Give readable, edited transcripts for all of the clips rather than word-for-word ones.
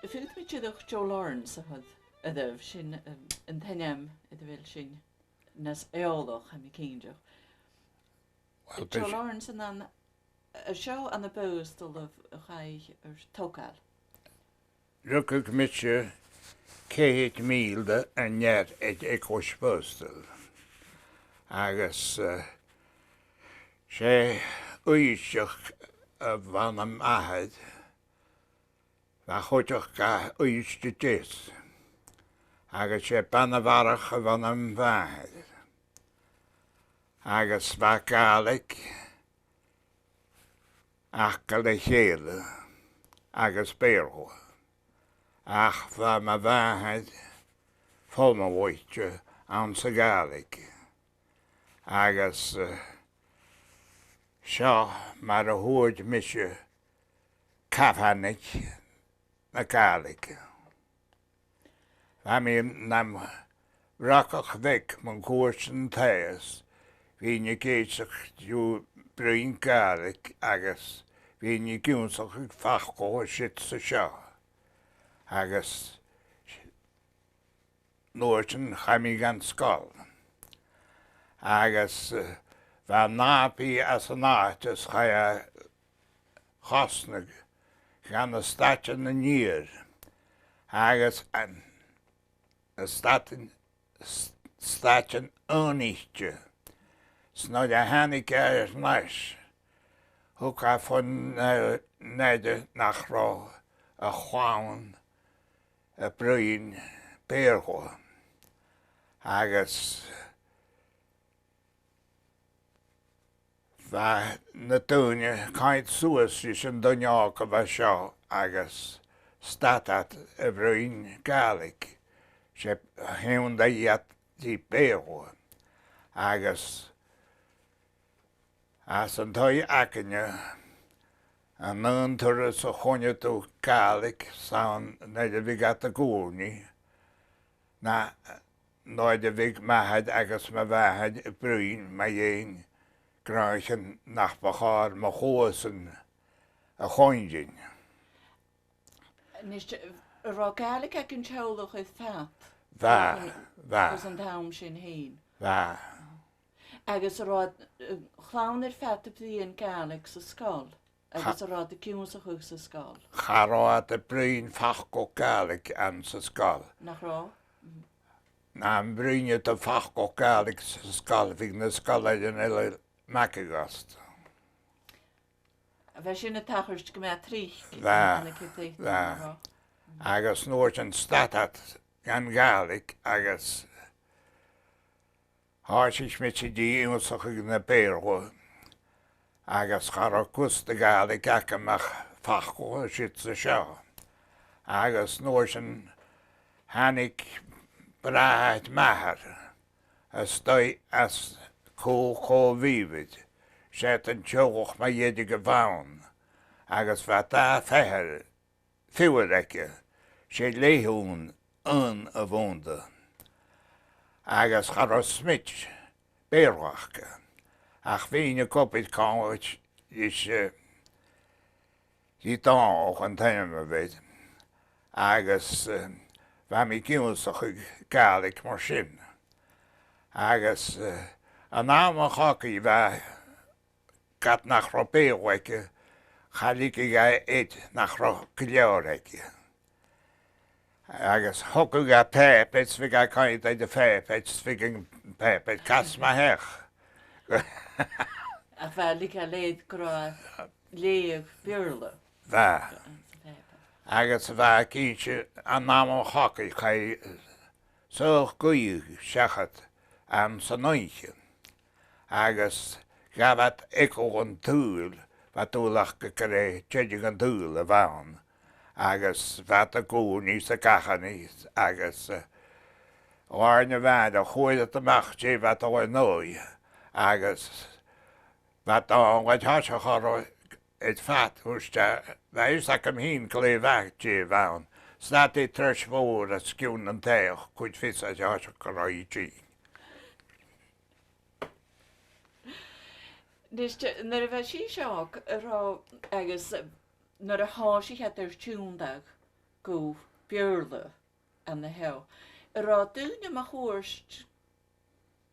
Fydd mi chydwch Joe Lawrence oedd ydw sy'n yn tenem ydw fel sy'n nes eolwch am I cyndiwch. Joe Lawrence yn an y sio an y bws dylaf y chai yr togal. Rukuk mitje kehet milde en jer et ekosbustel. Agus sé uisach van am ahad. Va chodach ga uiste tis. Agus sé banavarach van am vahad. Agus va Gaelic achgal hele. Agus beerho. Ach, va ma vahad volma woitje aan se Gaelic. Agus seo mar a húid misje cafhannig na Gaelic. Va mi nam rakach vek mon koersen thais. Vi ni geitsach ju bruin Gaelic agus vi ni gúnsach fachko shit se seo. Agus Noorten chami gan skol. Agus va napi as an artis chaya chosnig gan a staten an year. Agus an a staten onichtje. Snod a hannig nice. Hoeka von nede nach ro a chwaun a bruin beerho. Agus va na dúne kaint suas is an dunneach a bheit seo agus statat a bruin Gaelic. Se hewn da iat di beerho. Agus as an toi acne an nun turas a chonne to Gaelic san nede vi gat a gúni na noide vig mahad agus ma vahad bruin ma yin grachen nach bachar ma chosen a chonjin. Nis ra Gaelic ac yn teolwch oedd ffap? Va. Os yn dawn sy'n hyn? Va. Agus ra chlawn i'r ffap y bdi yn Gaelic sy sgol? Agus ra dy cymws o chwg sy sgol? Charoad a bruin fachgo Gaelic an sy sgol. Nach ra? Na am bruin yd a fachgo Gaelic sy sgol fig na sgol yn yle Macagast. A fe sy'n y tachwrs gyma trich? Va. Agus Noorten statat gan Gaelic agus Harsich met je die onsach in de beerho. Agus charakus de Gaelic akemach fachgo shit se seo. Agus Noorten hannig braad mahar. As doi as ko vivid. Zet een tjoch ma jedige vaun. Agus wat da feher. Fiurekke. Se lehoen een avonde. Agus charos smit. Beerwachke. Ach vine kopit kanwich is die dan een tenme weet. Agus waar mi kielsach Gaelic machine. Agus an naam hockey waar gat nach robeerweke galike ga eet nach rokeljaureke. Agus hockey ga pep, it's we ga kind de pep, it's figging pep, it cast my hair. A fel ik a leid gra leeg byrle. Va. Agus va kietje an naam hockey kai so goeie sechat an sanointje. Agus gavat eko een tool, wat toelach gekre, tjedje een tool vaan. Agus wat a koen is a kachan is, agus orne vada, gooi dat de macht, je wat a nooi. Agus wat a wat hasje garo, het vat, hoeste, wij is dat hem heen kle weg, je vaan. Snat die trush voor het skjoen en teeg, kuit vis als je hasje garo je. Dus naar de was je ook, agus naar de haas ik het er tjoendag, go beurle an na heo. Rá dúne ma chóirst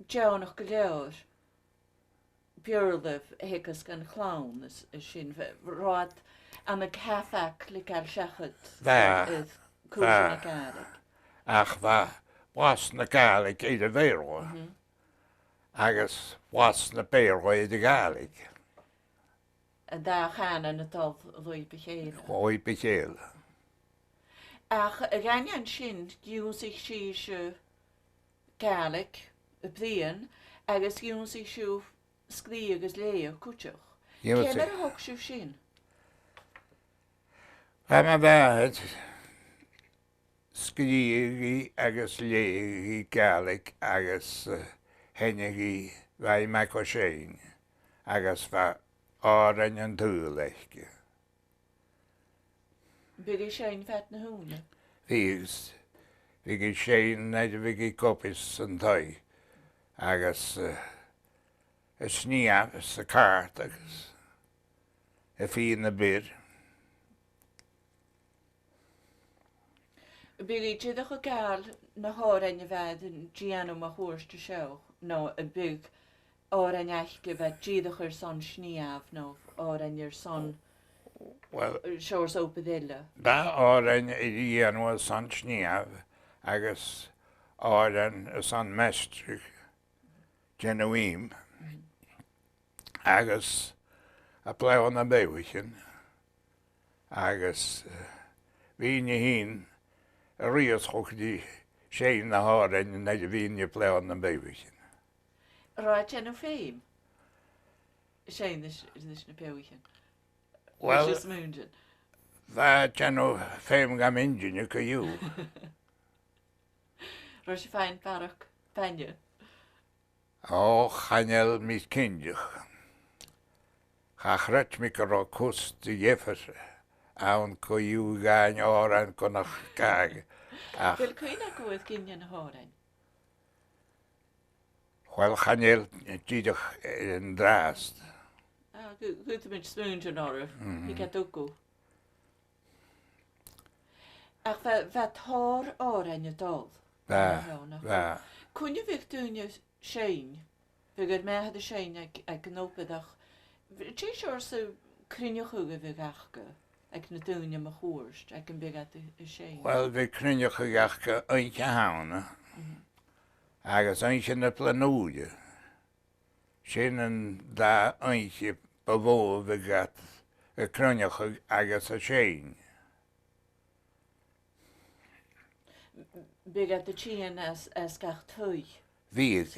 deannach go leor beurle hekas gan clown is sin rád an na cafach le gael siachad cwrs na Gaelic. Ach was na Gaelic I de bhéro. Agus was na béro I de Gaelic. A da chan na tal roi bechéle. Roi bechéle. Ach a ganyan sin giwn sich si Gaelic y blian agus giwn sich siw sgri agus leo cwtioch. Cemer a hog siw sin? Ma bhead sgri agus leo Gaelic agus hennigi vai McCormack agus va árainn an túlaich. Bigi sein fet na húna? Bigi sein neidir bigi copis an tai agus sníam sa cart agus fi na bir. Bigi tíadach a gal na hárainn a bhead yn gianú ma chóirste seo, no a big árainn eichge bhead tíadach son sníamh no árainn son seoirs ópadile. Da árainn I dhéanú son sníamh agus árainn son mestrich genuím agus a plean na béhuichin agus víne hín a rios chokdi sé na hárainn na víne plean na béhuichin. Ráid genú féim? Sé is na béhuichin? Well, that genú féim gam ingine go you. Rá sé féin barach fenne? O, chanel mis kindich. Chachret mi go rá cust I jefer awn go you gain árainn go nach gag. Fel cwyna gwydd gynnu na hárainn? Wel, chanel dídach yn drast. Gwyd mynd smwnt yn orf, I gael dwgw. Ach fe tor árainn y dol? Fa. Cwnnw fych dŵnio sein? Fe gyr mehad y sein ag gnopydach. Ti siwr sy'n crynioch hwg y fych achga? Ag na dŵnio ma chwrst ag yn bygad y sein? Wel, fe crynioch hwg achga oinca hawn. Agus oinca na planúide. Sin yn da oinca bavó bygad y crynioch hwg agus y sein. Bygad y chien as gach twy? Fyg.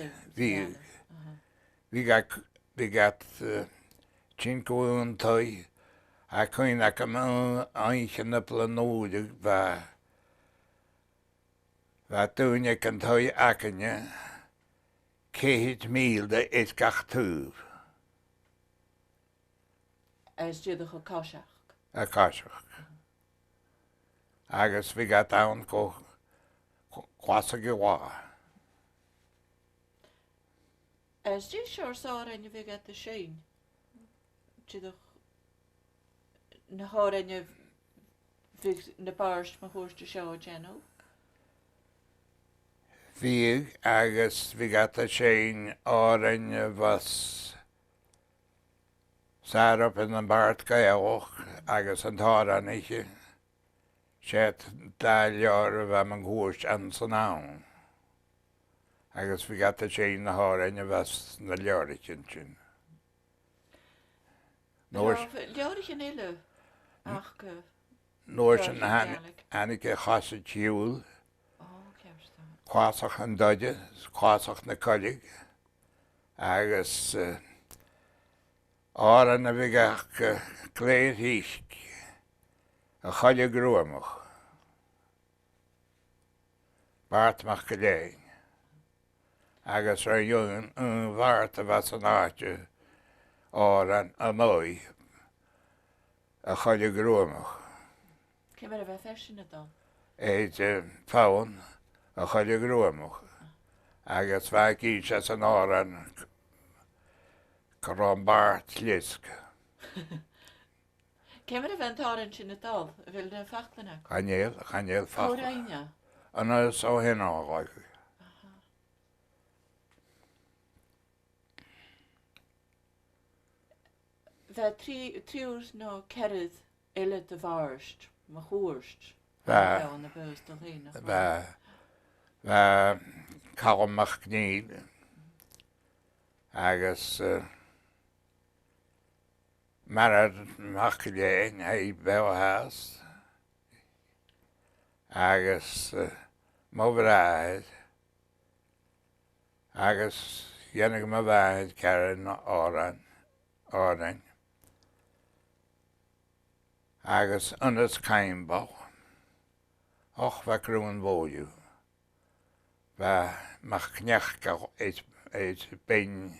Bygad chin gwyn twy a cwyn ac am oinca na planúide fa dŵn ac yn twy ac yn cehyd mil da eith gach tŵr. As dydych o cosiach? A cosiach. Agus fi gat awn go kwasag I wa. As dydych siwr sárainn fi gat y sein? Dydych na hárainn na barst ma hwrst y seo genw? Fyg agus fi gat y sein árainn was sarap yn y bart gaelwch agus yn táran eiche. Set daljar va man hwrs an sån awn. Agus fi gat y sein na hárainn was na ljörichin sin. Ljörichin ille? Ach, Nóir sin anige chasid siúil, chásach an doide, chásach na colig, agus áran a bhí ach cléir hísc, a choile grúamach, bartmach go léin, agus ar dún bhart a bheit an áte áran a mói, a choile grúamach. Cymar a bheith fesin a dal? Eid fáin a choile grúamach, agus bheith gís as an áran go rán bart lisk. Céimar a bheith tárann sin na dul, a bhfuil na fachtainna. Chanéal fach. Córaine. An is ó hin ágáig. Bheith tríúr nó ceirid ile de bharst, má chóirst. Bheith Na bus do réine. bheith cagamach gníd agus marad mach léin é bheithas agus móbráid agus dhéanana má bhaid ceann árainn agus anas caimbach och bheith grúin bóiú bheith mach cneachcha éid bain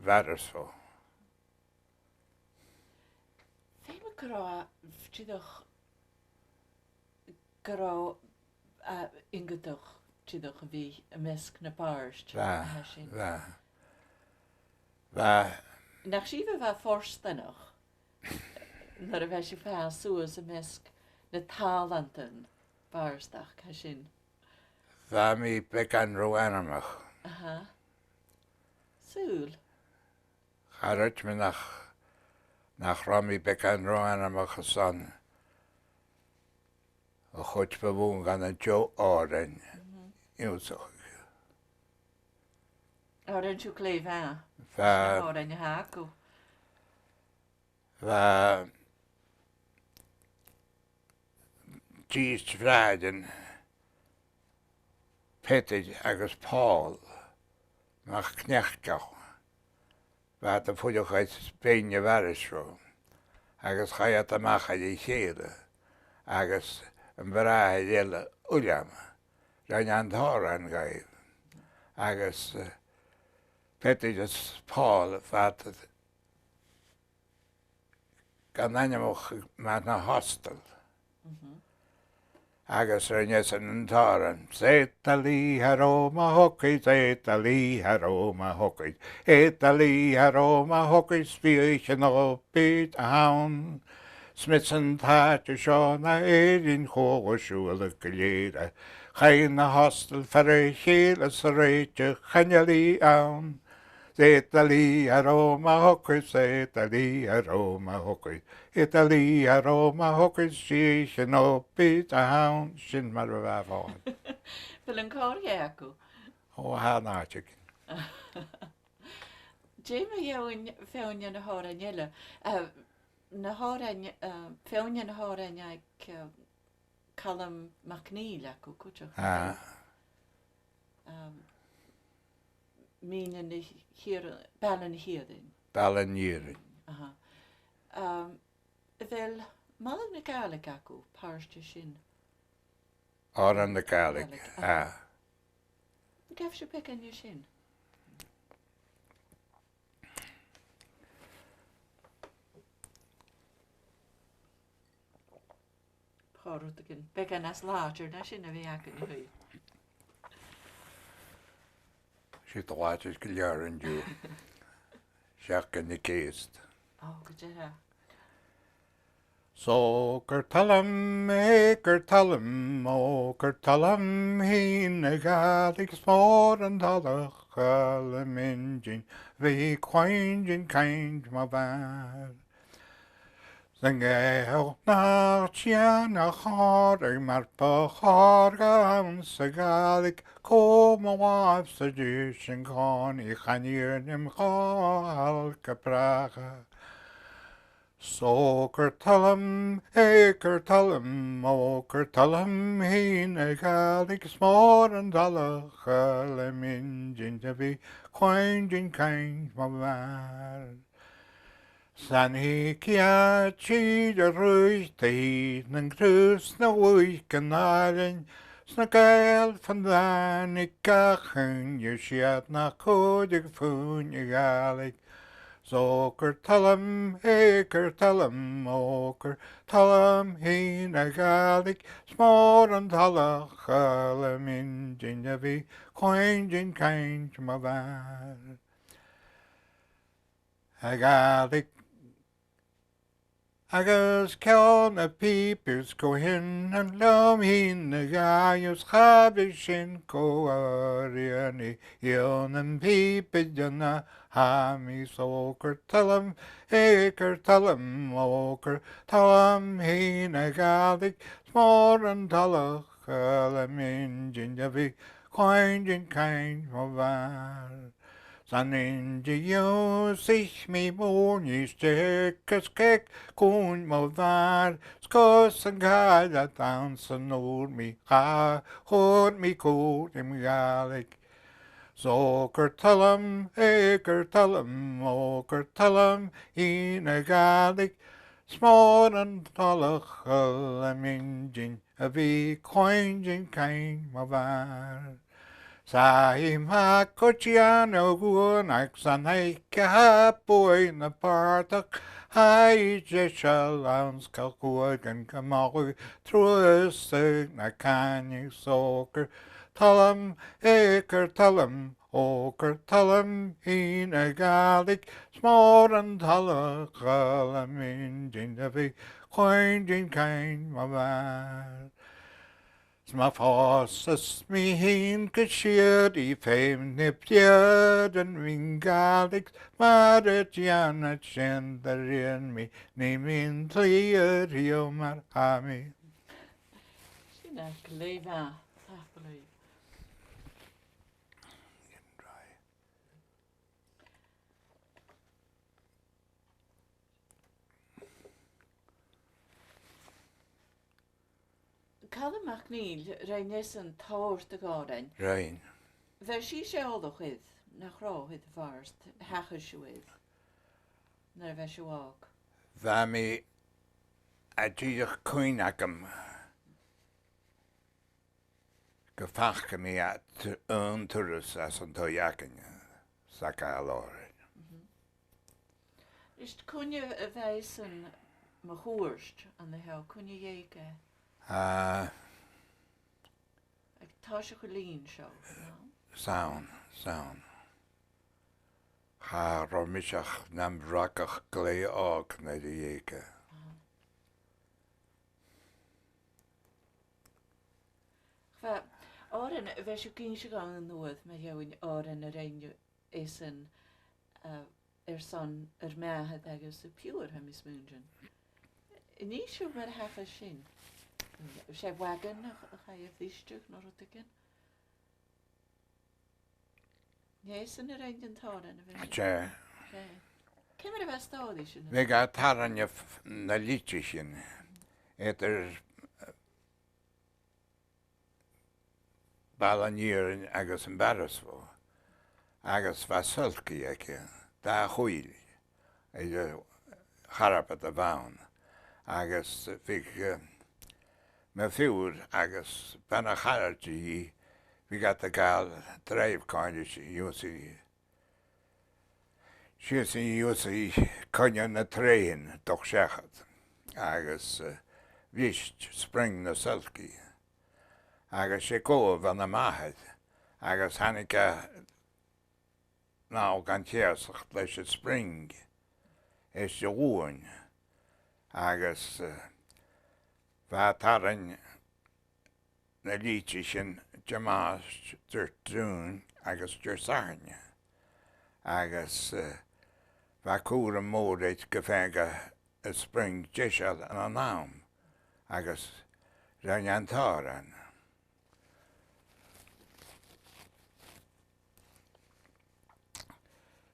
bhearsó. Féime gorá tíadach gorá ingadach tíadach a bhí a misc na bárst. Bheith. Nach sí bheith forstanach nar a bheith sé fá suas a misc na tálantan bárstach ca sin. Bheith mí bec an roanamach. Súl? Charrit mi nach ramí bec an roanamach a san a chuit bhún gan an Joe árainn úsach. Árainn siú léh á? Bheith Árainn a hácu? Bheith díos bhráidean Petig agus Paul mach cneachcach bheith a fuidechaid Spaine bharisró agus chaiad amach a dí chéile agus an bhráid eile uliam rain an táran gaibh agus Petig agus Paul bheith gan animach me na hostel. Agus rinnes an táran, Sétalí haróma hocaid, Sétalí haróma hocaid, Étalí haróma hocaid, Spíoich an óbíd a hán, Smitsan táte seo na éirin chógasúla go léire, Chain na hostel fer chéile sa réite chanealí ann, Sétalí haróma hocaid, Sétalí haróma hocaid, Italy aroma hocaid Spíoich an óbíd a hán sin mar a bheith fáin. Bhfuil an cóiré acu? Ó há náte. Déime dheoin féinne na hárainn eile. Na hárainn féinne na hárainn ag Callum MacNeil acu cúteach. Mína na Ballan Hiarin. Ballan Hiarin. Bhfuil Mullen na Gaelic acu páirste sin. Áran na Gaelic. Gaf se pecanne sin. Páirút agin began as láidir na sin a bhí acu na hui. Si do láidir go learan dú. Seach gan na céist. Ó, go dtí. So gur talam gur talam ó gur talam hí na Gaelic smór an talach le mingin bhí coingin caint má bhar. San ggéil ná tían a cháir mar ba cháir gan sa Gaelic com a bháib sa dúis sin cháin I chaníirnim cháil go bracha. So gur talam ó gur talam hí na Gaelic smór an talach le mingin a bhí coingin caint má bhar. San hí ciatí a rúistaí na grús na bhuaich gan árainn sna gael fan dánig gachan ju siad na códig fún I Gaelic. So gur talam ó gur talam hí na Gaelic smór an talach le mingin a bhí coingin caint má bhar. A Gaelic agus ceann na pípers go hin an lom hín na gaius chabig sin cóirianní ion an pípid na hami sócar talam écar talam ócar talam hín na Gaelic smór an talach Lamond a bhí coin cain ó bhar. San inji Joeseph mi mónis tekas kek cún mo var skos an gael a dans an nór mi ha hod mi cód im Gaelic. Zócar talam écar talam ócar talam in a Gaelic smór an talach Lamond a bhí coin cain mo var. Saim ha cotiano guan ac san haike ha boi na partach hai jesha lans calcua gan camawi trwysig na cani socer talam écar talam ócar talam in a Gaelic smór an talach Lamond a bhí coin cain ma bhar. Sma fásas mi hín go siad I féim niptiad an rin Gaelic mar a dianna sin da rian mi ni min tliad hio mar hami. Sinna gléfa, tapalú. Cad MacNeil rain Nilsen táir de gádain. Rain. Bheith sí seolach chud nach rá chud farst hachas siúid. Nar bheith siúag. Bha mi a díach coin agam go fachca mi at an turas as an toiacan sa gael orin. Is cunne a bheith an ma chúirst an na heo cunne dhéige. Ag tá se go lín seo, Sound. Ha romiseach nam rakach glé ág na dhéige. Bheith áran a bheith siú cín se gan an nuad me heoin áran a réine is an son meathad agus a piúr ha mis múnjan. Ní siú mar hafa sin. Sé wagan a chaibh dhíisteach nó rutagin? Yes, yn yr ein dyntoren. Che. Cymru fe stodi sy'n? Fe ga taran na litri sy'n. Eter balanir agos yn baras fo. Agos fa sylci ac da chwyl. Eid charap at y fawn. Agos fig me fiwr agos ban a chararti vi gat a gael dreif coinus Iwsi. Sies yn Iwsi conion na trein doch siachad. Agos visht spring na sylci. Agos se go van a mahad. Agos hanika naw gan tiasach leis y spring. Es y wwn. Agos va taran na litri sy'n jamas dyrtún agus dyrsarn. Agus va cúr a mór eit gyfega y spring jesal yn a naam. Agus rhan taran.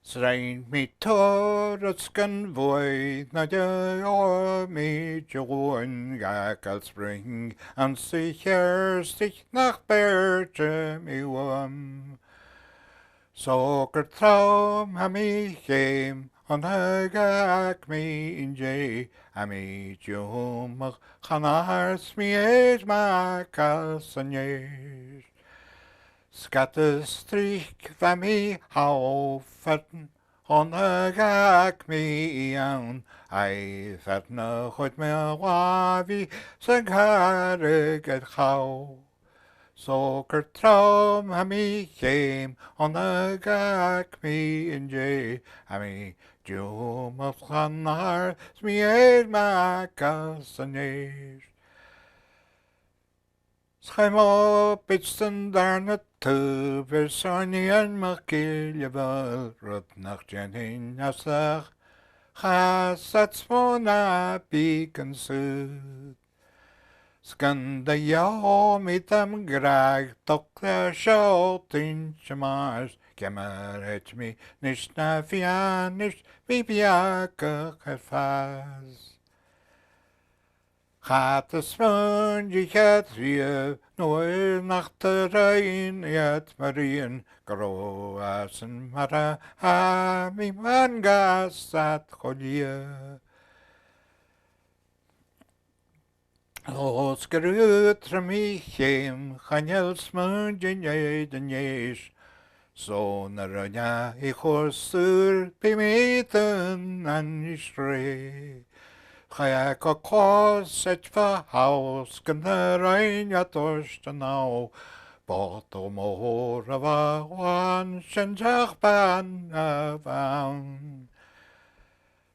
Srain mi torot sgan fwy na dy o mi joen gael spring an sicher sich nach berge mi wam. So gertraum ha mi chem an hagak mi in jay ha mi jomach chanars mi eis ma kalsanyesh. Scatter streak va mi haufatten on a gag mi iawn ai fatna chwyd me wafi sy'n carig at chaw. So gertraum ha mi chem on a gag mi in jay ha mi Joeseph Hannar smier Macas an éis. Schemo bitsten darna tuber soni an makiljaval rot nach janin asach chasat smona beacon sud. Skanda ja mit am grag dokla shoutin chamars kemar et mi nish na fianish bibiaka kefaz. Gaat de sponge het rie nooit nach de rein het marien gro as en mara ha mi man gas at golie. Os gerutre mi chem chanel sponge den jees. So naranja I horsur pimeten an isre. Ga ik ook kos het verhaus, kan er een ja torst nou. Bot om oren waan, zag ban van.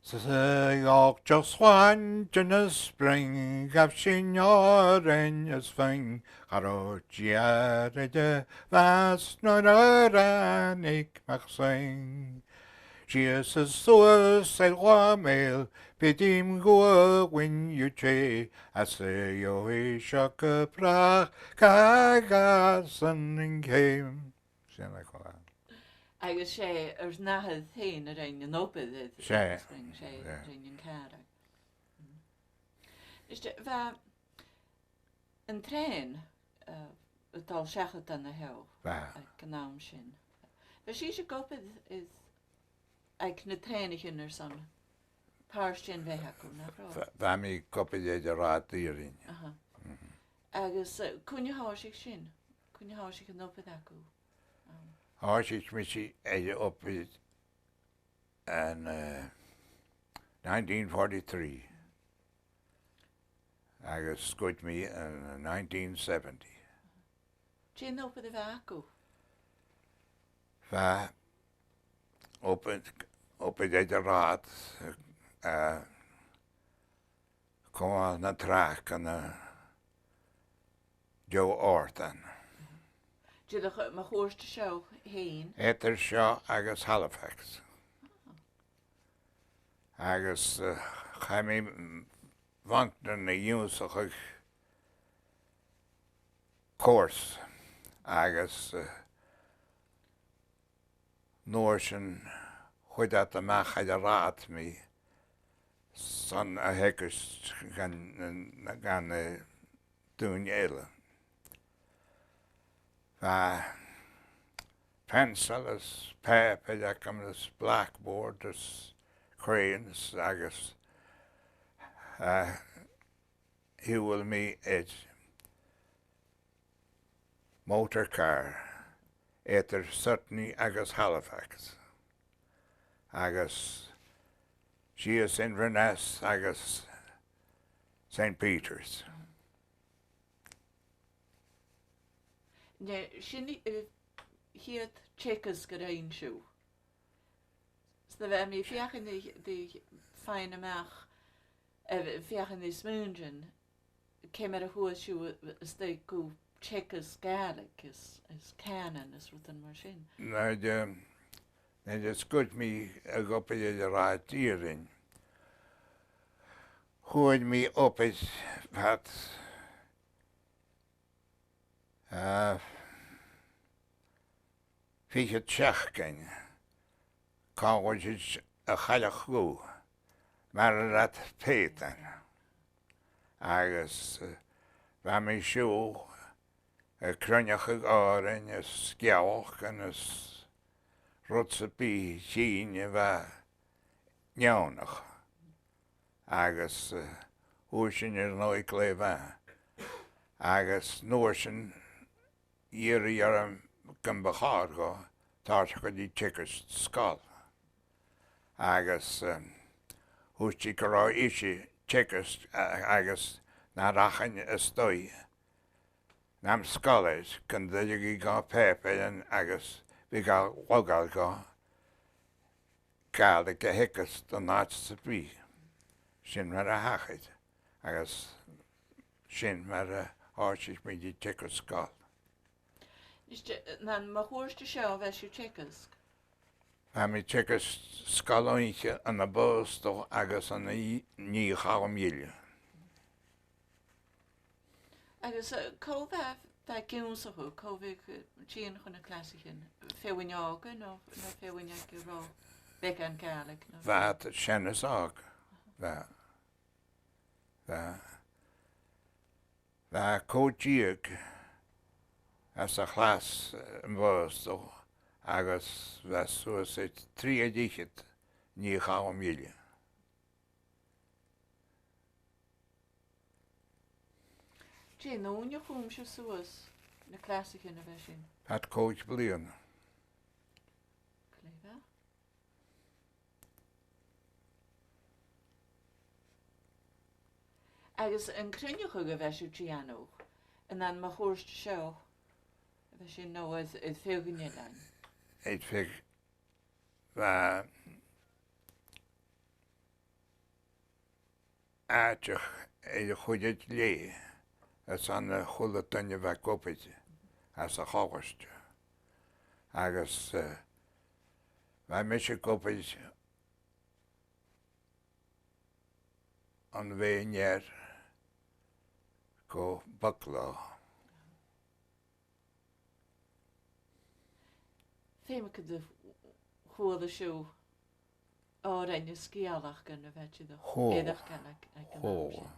Ze ook just one in the spring, gaf signor en je swing. Garotje de was nooit aan ik mag zing. She is a source at Wamel, Pidim go when you che, I say yo a shock a prach, kagas and came. Zijn like that. Agus sé nahad théin a réin an opad Sé. spring sé réin an cara. Is de bheit an tréin atá seachat an na heo gnáam sin. Bheit sí sé gopad is ag na tréinechin san páirstein bheith acu nach rá. Bheit mi copid é de rá dýrin. Agus cúne háisig sin, cúne háisig an opad acu. Háisig mi sí é opid in 1943. Agus scoit mi in 1970. Sin opad a bheith acu? Bheit opid é de rád kom na trach an Joe Orton. Dúdach ma chóirste seo héin? Étar seo agus Halifax. Agus chaimi vantan na dúsach córs agus nóir sin chuid at amach a rád mi san a hegus gan dún éile. Pencil is paper that comes blackboard is crayons agus he will me it motor car étar Sutney agus Halifax agus she is Inverness agus St. Peter's. Ne, sin hiad checkers go rain siú. Sna bheith mi fiachan di fein amach fiachan di smúnjan came ar a hua siú is de go checkers Gaelic is canon is rutan mar sin. Nou, de scoot me a gopje de raad dierin. Gooid me op het wat fiche tjachken kan je a chalig goed, maar dat peten. Agus waar me zo krunjige oren is skjauch en is rotse pie zien je waar njaunig. Agus oorschen er nooit leven. Agus noorschen hier kan begaar gaan, daar gaan die checkers skal. Agus oorschen kara isje checkers agus naar rachen stoi. Nam scholars kan je gaan pepen en agus we gaan logal gaan. Gaelic a hickas don náit sa brí. Sin mar a hachid. Agus sin mar a áirtis mí dí tickers scáil. Na má chóirste seo bheith siú tickers. A mí tickers scáilóinte an na bóstó agus an ní chám díile. Agus có bheith gúnsachu, có bheith tíon chun na clasicin, féhain ága nó féhain ag rá bheith an Gaelic. Bheith senas ág. Bheith códíag as a chlas an bóstó agus bheith suas é trí a díchid ní chám díile. Dé nóne chum se suas na clasicin a bheith sin. Pat cóid blian. Cléfa. Agus an crunne chu go bheith siú trianó, an má chóirste seo a bheith sin nó is féganne lein. Éid fig bheith áiteach é a chuideid lé as an chula tunne bheith gopaid as a cháhaiste. Agus bheith mis a gopaid an bhéinear go baclá. Féime go de chuada siú árainne scialach gan a bheith siad éadach Gaelic ag an am sin.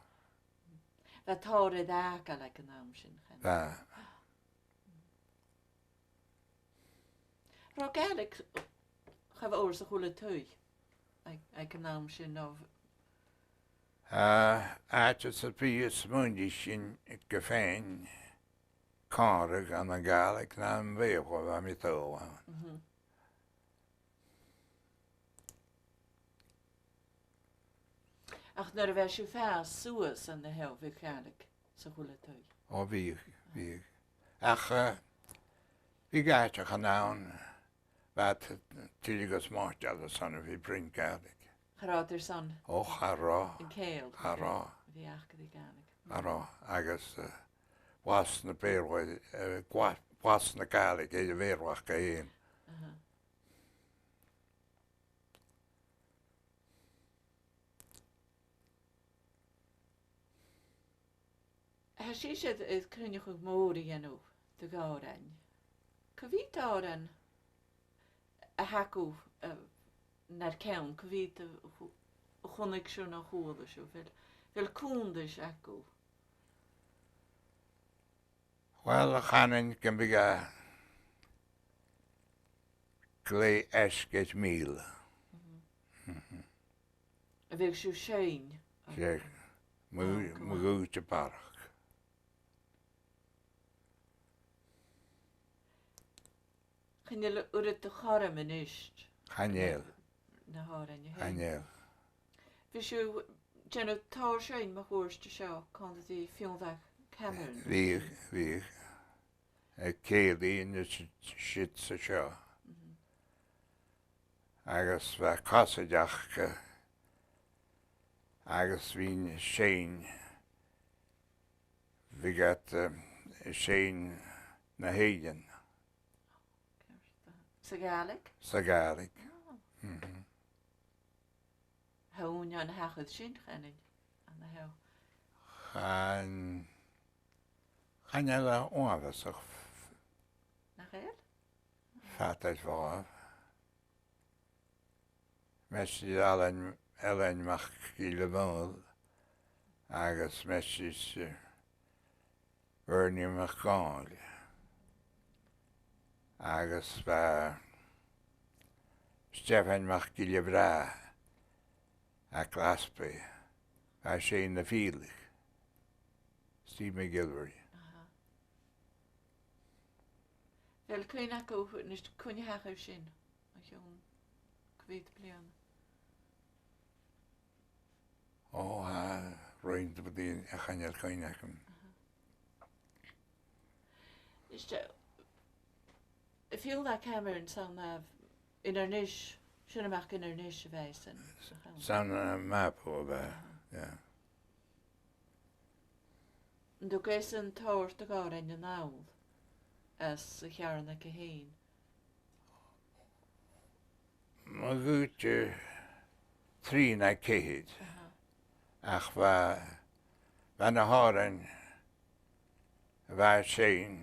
Bheith tára dá Gaelic an am sin. Rá Gaelic chah óir sa chula tuig ag an am sin nó. Áte sa bí smúndi sin go féin cáirigh an a Gaelic ná an bhéhil a mi tóha. Ach nar a bheith siú feas suas an na heo bhí Gaelic sa chula tuig. Ó bhí. Ach bhí gaiiteach an nán bheit tíligus máteala sanna bhí brin Gaelic. Charátar san. Ó charrá. An céal. Charrá. Bhí ach go dtí Gaelic. Charrá. Agus was na béirhaid, was na Gaelic é a bhéirhach go héin. Tá sí siad is crunne chu mór i dhéanú do gárain. Co bhí áran a haú nar ceann, co bhí chunig siú na chuala siú, bhil cúndais acu. Well, a chanin gan bhí a glé eisceid míl. A bhíh siú séin. Sé, múgúte barach. Chynnyl wrth dy chorym yn ysg. Chanyl. Na horan yw hyn. Chanyl. Fy siw, dyn nhw tawr sioen mae chwrs dy sio, con ydi ffilmfach Cameron. Fi. Ceili yn y shit sa sio. Agus fe cosadach agus fi'n Shane. Fi gat Shane na heidyn. Sa Gaelic? Sa Gaelic. Hwn yn hachyd sy'n chynnig. An y hew. Chanyl a onafasach. Na chael? Fatad fawr. Messi Ellen mach i Lamond. Agus messis Bernie McCormack. Agus fa Stefan mach i Libra a Glasby a Shane the Field. Steve McGilvery. Wel, cwyn ac o, nes cwyn i hach o sy'n. Ac o'n cyfeid blion. O, roi'n dod i'n achanel cwyn ac yn. Is y ffil da Cameron sa'n in ar nish Sin amach in níos bheith san map ó bheith, yeah. Du gais an táirt a gáir an náil as a chearanna go héin. Má gúte trí na céhéid ach bheith na hárainn bheith sin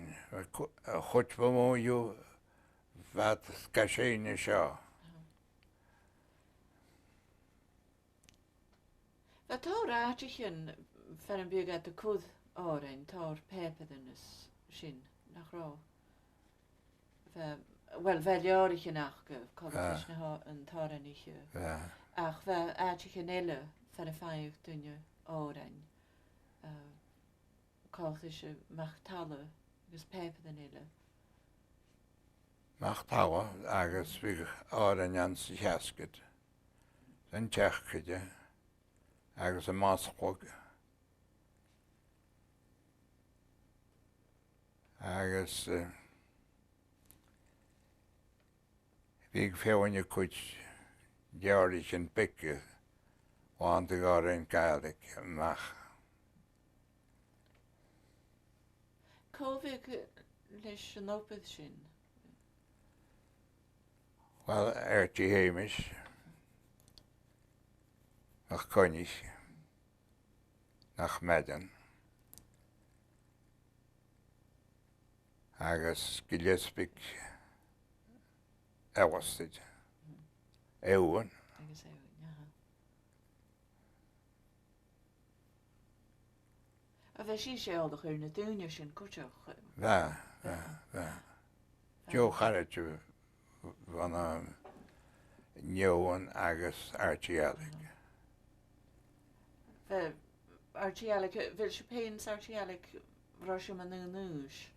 chuit bhmóú bheith ga séine seo. Bheith táir áitichin fer an bíag at a cúd árainn táir pepadan sin nach rá. Wel, bheith leorichin ach go colis an tárainiche. Ach bheith áitichin eile fer a fáimh duine árainn. Cáiltis MacDonald agus pepadan eile. MacDonald agus bhí árainn an sa cheascad. An teachcaide agus a máscóg. Agus bhí féhaine chuid dearrich an pice bháin de Our Gaelic amach. Cóbhíh leis an ópad sin? Well, tí héimis nach coinnis nach medan. Agus Gillespie Ewastid. Ewan. Agus Ewan, ja. A bheith sí sé aldach ar na dúine sin cúteach. Bheith. Joe Heritage van Neowan agus Our Gaelic. Our Gaelic, bhfuil sé péins Our Gaelic roisim an núis.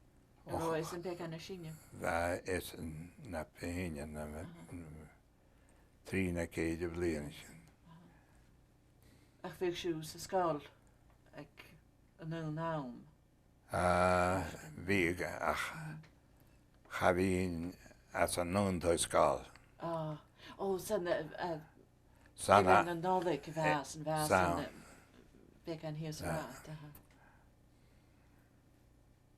Or is an big an a sinne? Bheith is na péine na trí na céide bliana sin. Ach bhíh siú sa scáil ag an nám? Bhí ach chabhín as an nóntá scáil. Sanna an nálaigh bheas an bheas an big an híos rát.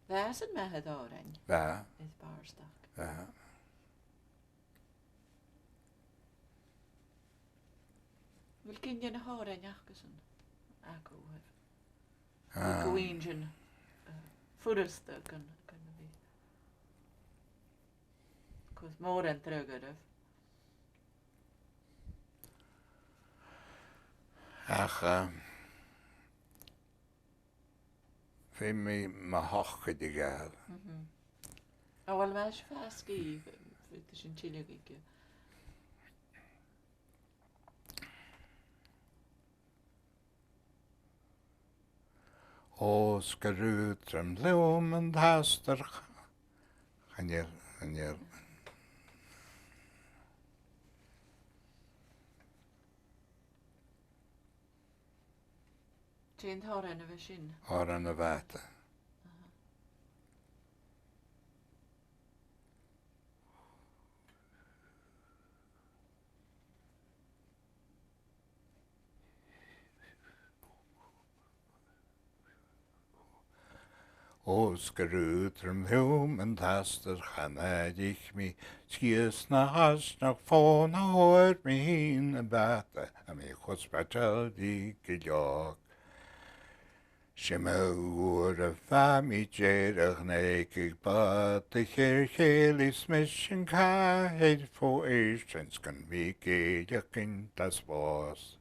Bheas an method árainn? Bheith. Is barstach. Bheith. Bhfuil cinne na hárainn achgus an acú hef. Goín sin fudasta gan bhí. Cos mór an trúgadh. Ach fé mé má hochad I gael. Wel meis fáscí fyta sin tíileige. Os garútram leom an thastar chanel. Tín hárainn a bheith sin? Hárainn a bheata. Os garútram leom an thastar chanaidig mi scias na has nach fón a hóir mi hín a bheata a mi chuspatal di gileog. Simmúr a bheith déireach néigh bad a chéirchélis mis an caiid fó éistrins gan bhí géideachcin das bós.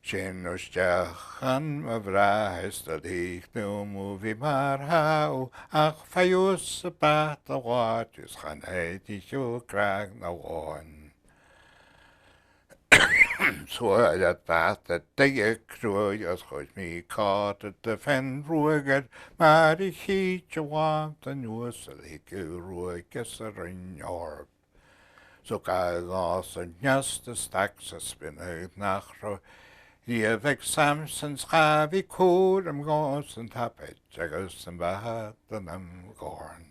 Sin osteachan a bhráthas a díichnú bhí mar háú ach feiús a bat a bháitis chan éid I siú craig na bháin. Suail a bat a deag crúid as chuid mí cád a de fen ruagad mar I chiid a bhaint a nuas a ligiú ruagas a rin orb. So gael gás a neast a stags a spinnaid nach ro Díobh Samsons chafi cúr am gás an tapid agus an bhead an am górn.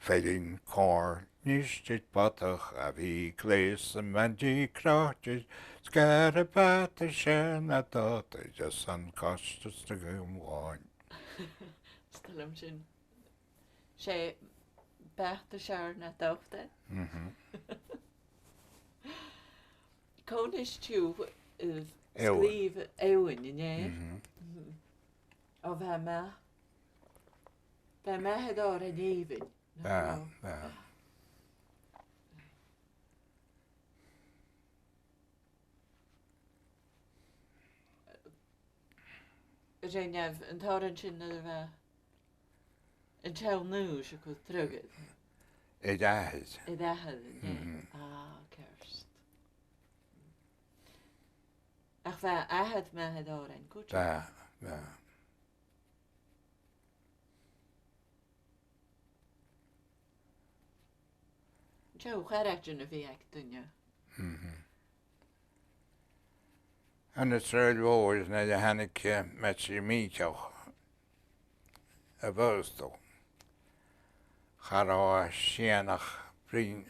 Fedin corn, nistit batach a bhí glés a mandí crachtis, scarabata sin a dota, just an costas to go wine. Stalum sin. Sé becht a sear na dofta. Cónis tú scríb éhain in é. O bheit me head or an éhain. Réineh an táran sin a bheith an teall núis a chu trugad. I dahid. I dahid, né. Kerst. Ach bheith ahad me head or an cwtio. Joe, charachtyn y fi ag dynio. And it's really always na de hannig met je meetjoch. A bostol. Chara sienach brin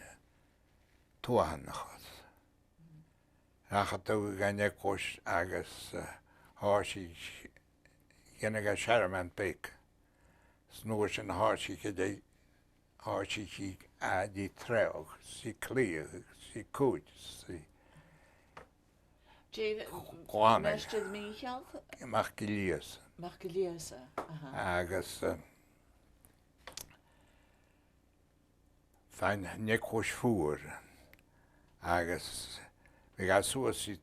tuahanachot. Rachatau gane kos agus harsi genega sharman pek. Snors en harsi kede harsi ki a di treog, si clear, si coach, si. Mestad Michael? Markilius. Markilius, Agus fein nekos fuur. Agus vi ga so si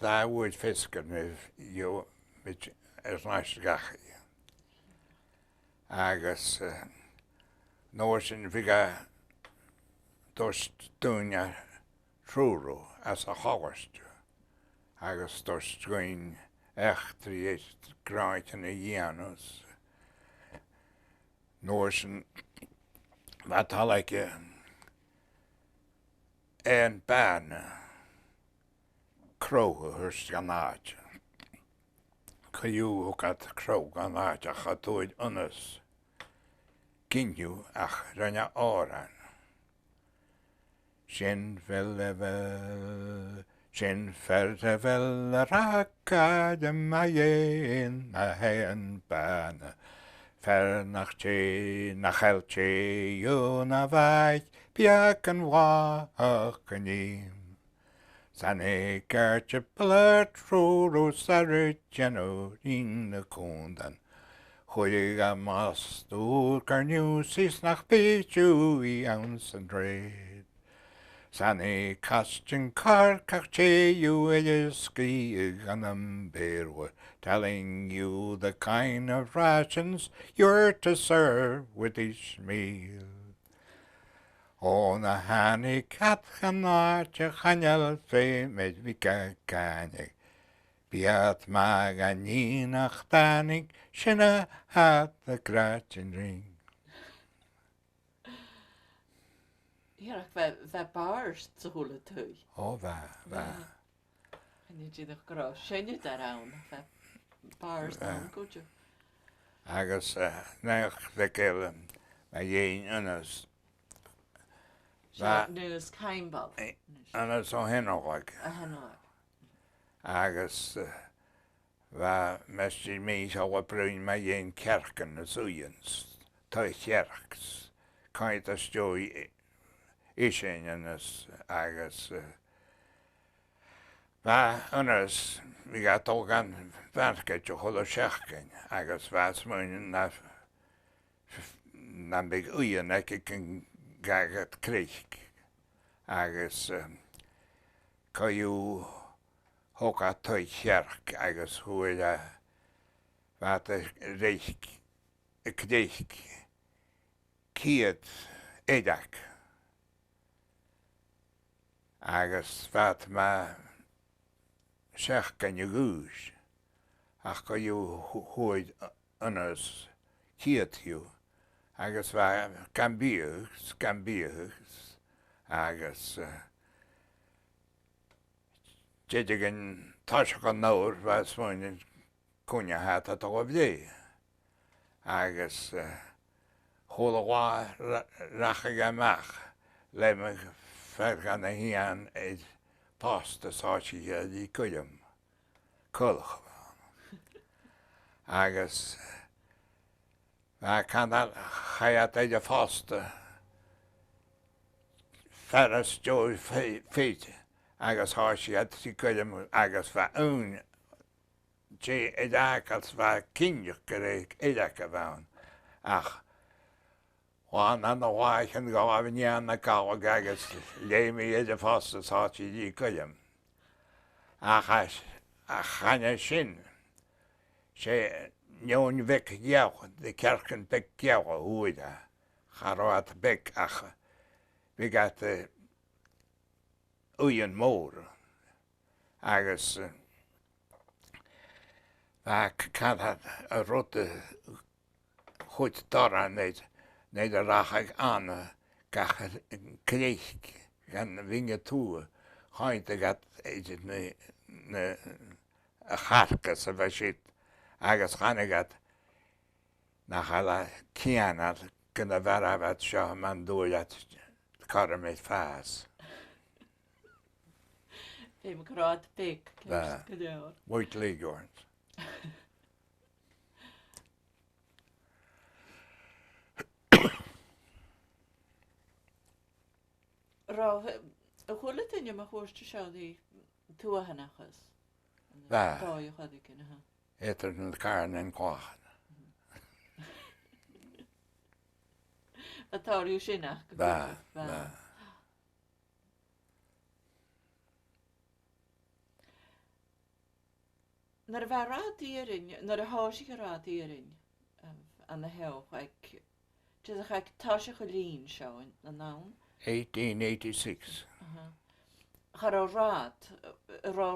da woord fisker med jo met nice gachi. Agus Norsen vi ga dorst dunja truro as a hawast. Agus dorst goin echt riest graiten i Janus. Norsen wat halike en ban kroge hurst ganat. Kaju hokat krog ganat a chatoid unus. Kinju ach ranja oran. Sin ferde vel raka de maien a hen bana. Fer nach che, nach elche, jo na vaich, piaken waken im. Sane kertje plert roro sarutjeno in de kondan. Goeie mas door karnieuws is nach beetju I ounce and dread. Sane kastjen karkache you is ski ganam bear telling you the kind of rations you're to serve with each meal. On a hanny cat ganatje ganjal fe met vika kanig. Biat maganínach danig sinna hat the gratchen ring. Hierach bheith bars sa hula tú. O va. Ni ddech gro sinnne dar awn, bheith bars awn gwtio. Agus nech ddegel ma iein ynas. Nus caimbal. Ynas o henolag. A henolag. Agus va mesti mis o bryn ma iein kerken y swyens. Toi kerks. Kaint a stoi Ishen ynas agus va ynas vi gat ogan verket jo holo scherken agus vas mun na big uyen ek kan gagat kreik agus kaju hoka toi scherk agus huela vat reik kreik kiet edak agus vat ma scherken je goes ach kan je hooid anders kiet you agus va cambius agus jedigen tashakan noor was moin kunja hat at ovde agus chulaghá rachaige amach le me fergan a hían id pasta sáitiige dí cuilim culach agus canal chaiad ide fásta ferras Joe feite agus háisiad sí cuilim agus bheit ún sé idáchas bheit cinneach go réig idacha bhain ach Juan an bháichan go bhhanean na cáhag agus léimi idir fásta sáití dí cuilim. A chaine sin sé neon vic geach de kerken vic geach huide charáat vic ach vi gat uien mór agus kan a rotte goed daran neid a rachag an gach kreeg gan vinge toe hainte gat ne a charkas a bheit agus chanagat nach alla cianad gyda farafad sio man dwyat corymyd ffas. Ddim crod big. White Leghorns. Roh, y chwle dyn yma chwrs ti sio di tŵa hynachas. Da. Do, yw chodig yn ha. Eter yn carn yn coch. A tor yw sinach. Da. Naar waar raad hierin, naar de hoosige raad hierin, aan de hel, dus ga ik tasje gelien zo in de naam. 1886. Ga er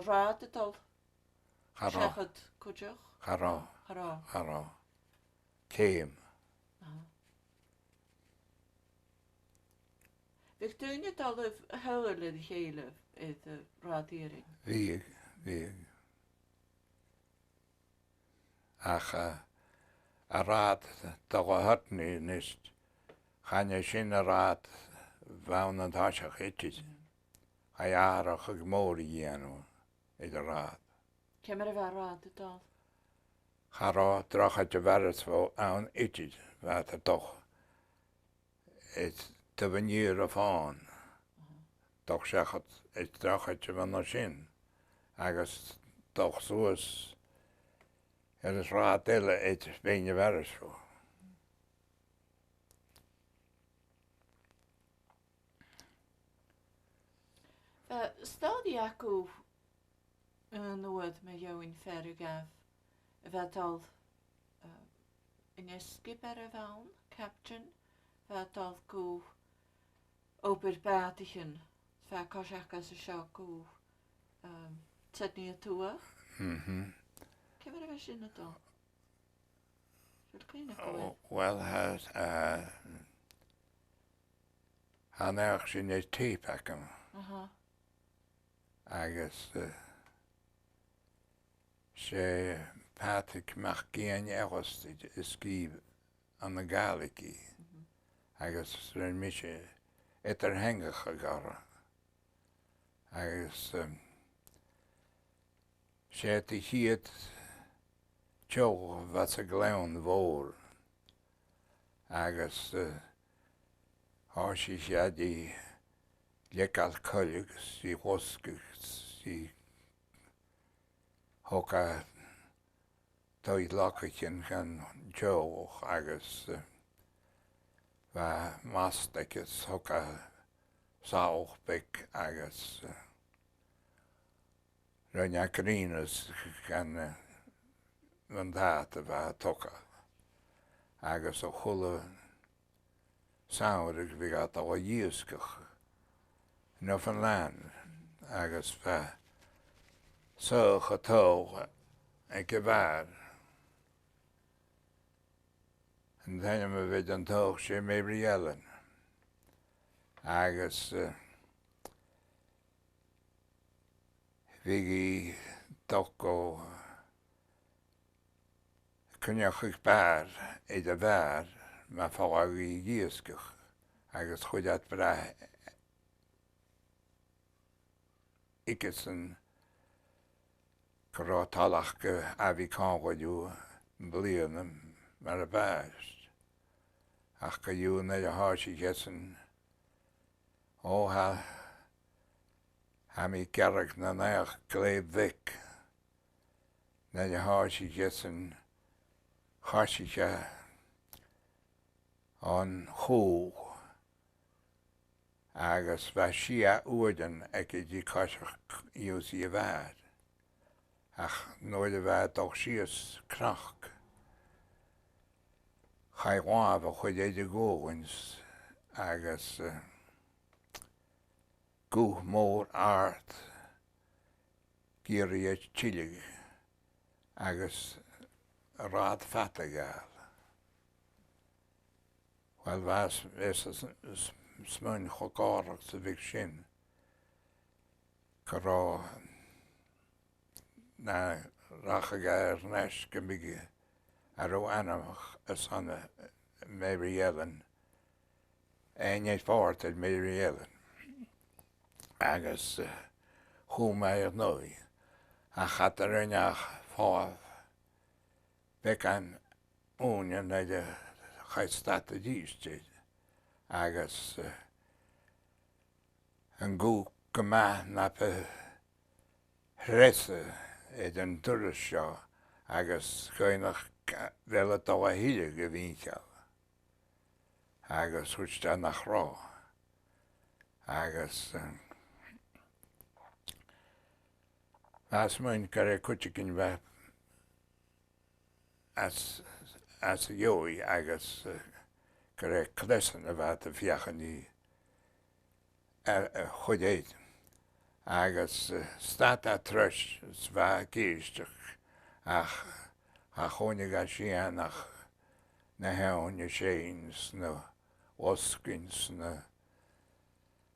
raad het al. Zeg het kutjach. Haro. Keem. Ik doe niet al de huilen de gele in de raad hierin. Wie. Ach, a raad toch had niet. Gaan je zien een raad van het hartje gietjes. Hij jaren gemoorden hier in de raad. Ken maar waar raad het al. Ga terug uit je werk voor aan iets wat er toch is te benieuwen van. Toch zeg het terug uit je van de zin. Ergens toch zo is. Het is raad delen, het is ben je werk voor. Stel die accu nooit met jou in verre gaf, wat al in een skipper van, captain, wat al go operbatigen, wat kan je als een schakku zet niet toe. Ken je wat in het al? Wel, han ergens in het theepakken. Agus sé Patrick McCormack eros skrif an the Gaelic agus ren misje etter hengige gara agus sé ti hiet tjo wat a gleon vor agus harsi sé di lekal kolleg si hoske si hoka doid laketjen gan Joe agus va mastekes hoka saugbek agus Rönja Grinus gan vandata va toka agus o hulle saurig vi gat av jiskach Newfoundland agus va so getog en gewaar en dan me we dan toch sé me riellen agus vigi toko kunja chukbaar e de waar má fágaí díoscach agus chuideat bra icesan gorátálach go a bhí cáhaidú blianam mar a báist ach go dún a háisí gesan ha mí gearach na neach gléad vic na a háisí gesan cháisiche an chó agus bheit si a uaidan ag dtí caiiseach úsí a bhad ach nóid a bheith doch síos crach chaidháb a chuid éidir góhains agus gúth mór art géirí tílig agus rád fata gáil. Well bheas is smún chogárach sa bhíh sin go rá na racha gair nes go migi a ró anamach as anna Mary Ellen éiad fáirt ag Mary Ellen agus chúma ar nói a chat ar rinneach fáh bec an únion na de chaidstát a díiste agus an gú go maith na pe hresa iad an turas seo agus chuoinach bheile dó a hiile go bhíceall agus thuiste nach rá agus as muin gur é cuite cin bheith as a jói agus gur é clésan a bheit a fiachaní chudéid agus stát a tris s bheit cíisteach ach a chonig a sianach na heáine séins na oscins na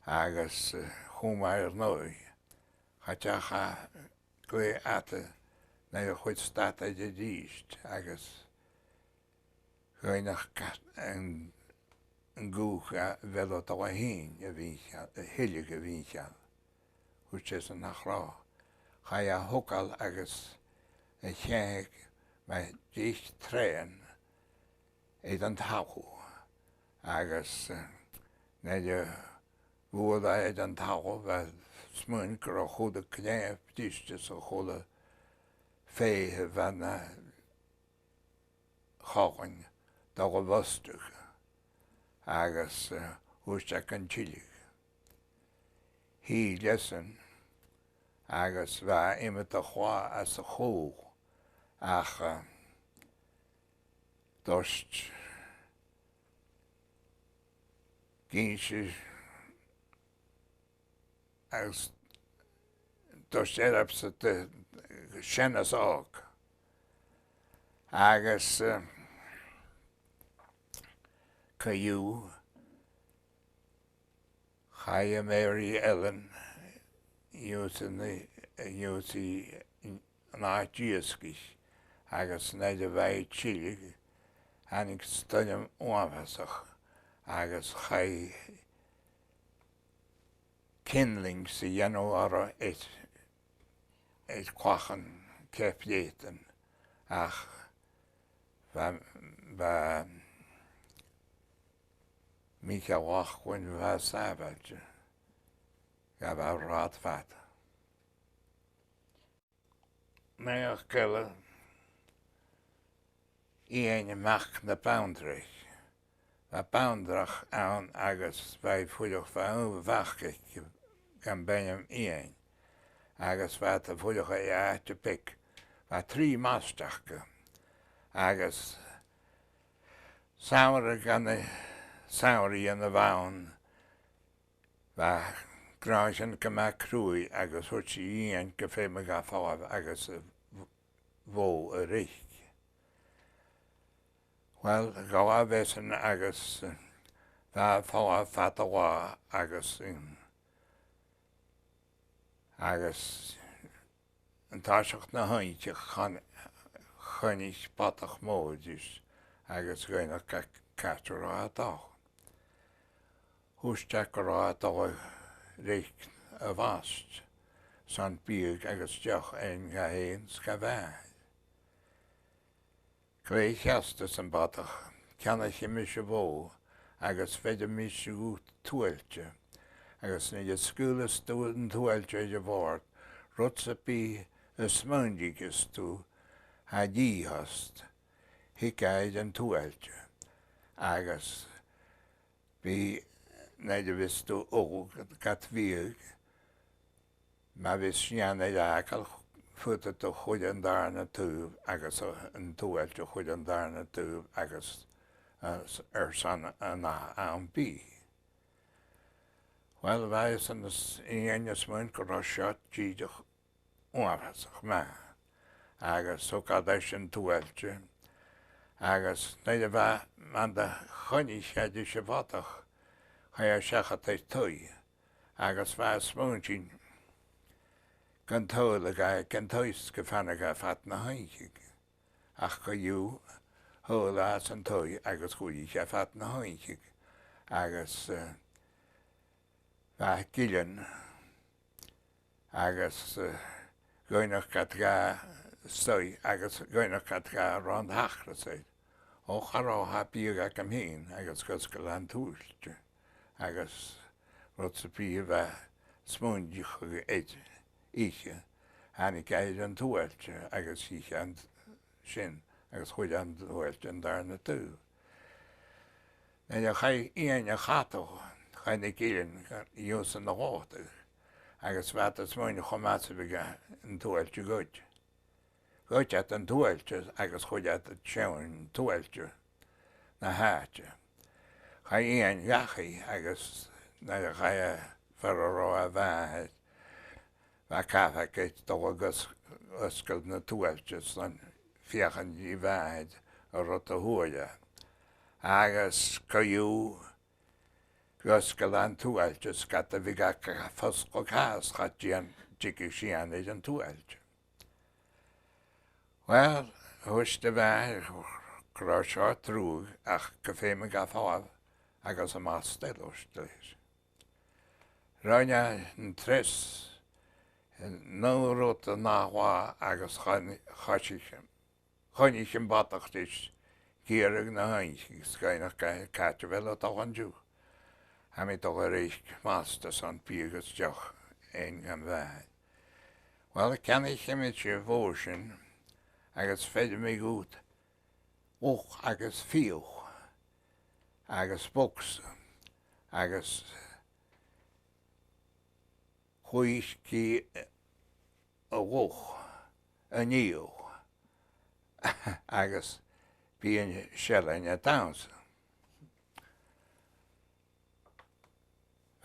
agus chúma ar nói chateach a glé ata na a chuid stát a de díist agus chuoinach an gúch a bheile dó a hín a bhícheall a hiile go bhícheall chuit sé an nach rá cha a thucail agus a cheag me díist tréan iad an tachu agus na de bhuail iad an tachu bheith smún gur a chuda cnéamh díiste sa chola féithe bheith na cháin do go bhostuach agus thuisteach an tílig. Hí lesan agus bheith imime a chá as a chó ach dost gínse agus dost erab sa senas ág agus caú cha Mary Ellen úsí náidíoscis agus naid a bheith tílig hanig stoilm uamhasach agus cha kinling sa dhéanú ara éit chuachan ceapléan ach ba mícha bhach chuin bheith sábailte ga bheith rád fat. Méach geile íon amach na boundraich a boundrach ann agus bheith fuileach bheith bhachcha gan benam íon agus bheith a fuileach a áte pic bheith trí másteach go agus saoire gan na saoirí an na bhain bheith gráisin go me crúi agus thuirt sí íon go fé me ga fáibh agus bhó a rich. Well, go a bheitsan agus bheith fáibh fat amhá agus an táiseach na hainte chunig patach módis agus goine catú rá dá. Hústeach go rá dá réic a bhast san bíag agus deach ein ga héin ska bheith. Gré cheasta san badach, ceanna chiimi se bó agus féidir mí se út tuailte, agus na scúla stúil an tuailte de bhór, rutsa bí a smóndigus tú a díhast, hicaid an tuailte, agus bí neidir vis tú óg gat bhíag, ma vis sneanna leacail futa tú chuid an darna túb agus an tuailte chuid an darna túb agus san an bí. Well, bheith san ionna smún go rá seo díideach uafasach me, agus so gadais an tuailte, agus neidir bheith man de choní cheidir se bhatach, cha sechat é tui, agus bheith smúntín gan tóla ga gan tois go fanna ga fat na hainchig, ach go dú hóla as an tui agus chuí se fat na hainchig, agus bheith gillan, agus goinach gat ga stoi, agus goinach gat ga rand hachra said, ó chará ha bíag ag am hín, agus gos go lan túilte, agus rot sa bí bheith smúndich go éid íche, hanig gaid an tuailte agus íche an sin, agus chuid an tuailte an darna tú. Neidir chai iana cható, chai na gílan iús an na hóta, agus bheith a smúne chomása bige an tuailte goid. Goid at an tuailte agus chuid at a tseann tuailte na háte. Chai ian gachaí agus neidir chai ferrará a bheith bheith cathacait dó agus ysgol na tuailte san fiachan I bheith a rot a huaile. Agus goiú ysgol an tuailte sgat a bhí gacha fosco cas chat dían tigi sian éid an tuailte. Well, thuiste bheith grá seo trúg ach go féime ga fáb agus a más stelústelis. Ráine an tres nó rota náhá agus choinich an batachtis géireg na hainch scainach caite bhile a an dú. Ha mi do a réich másta san bíagus deach ein gan bheith. Well, ceannich imid se bhósin agus féidir mé gút och agus fiúch agus boxa agus chuiscí a bhuch a níú agus bíon sealainn a damsa.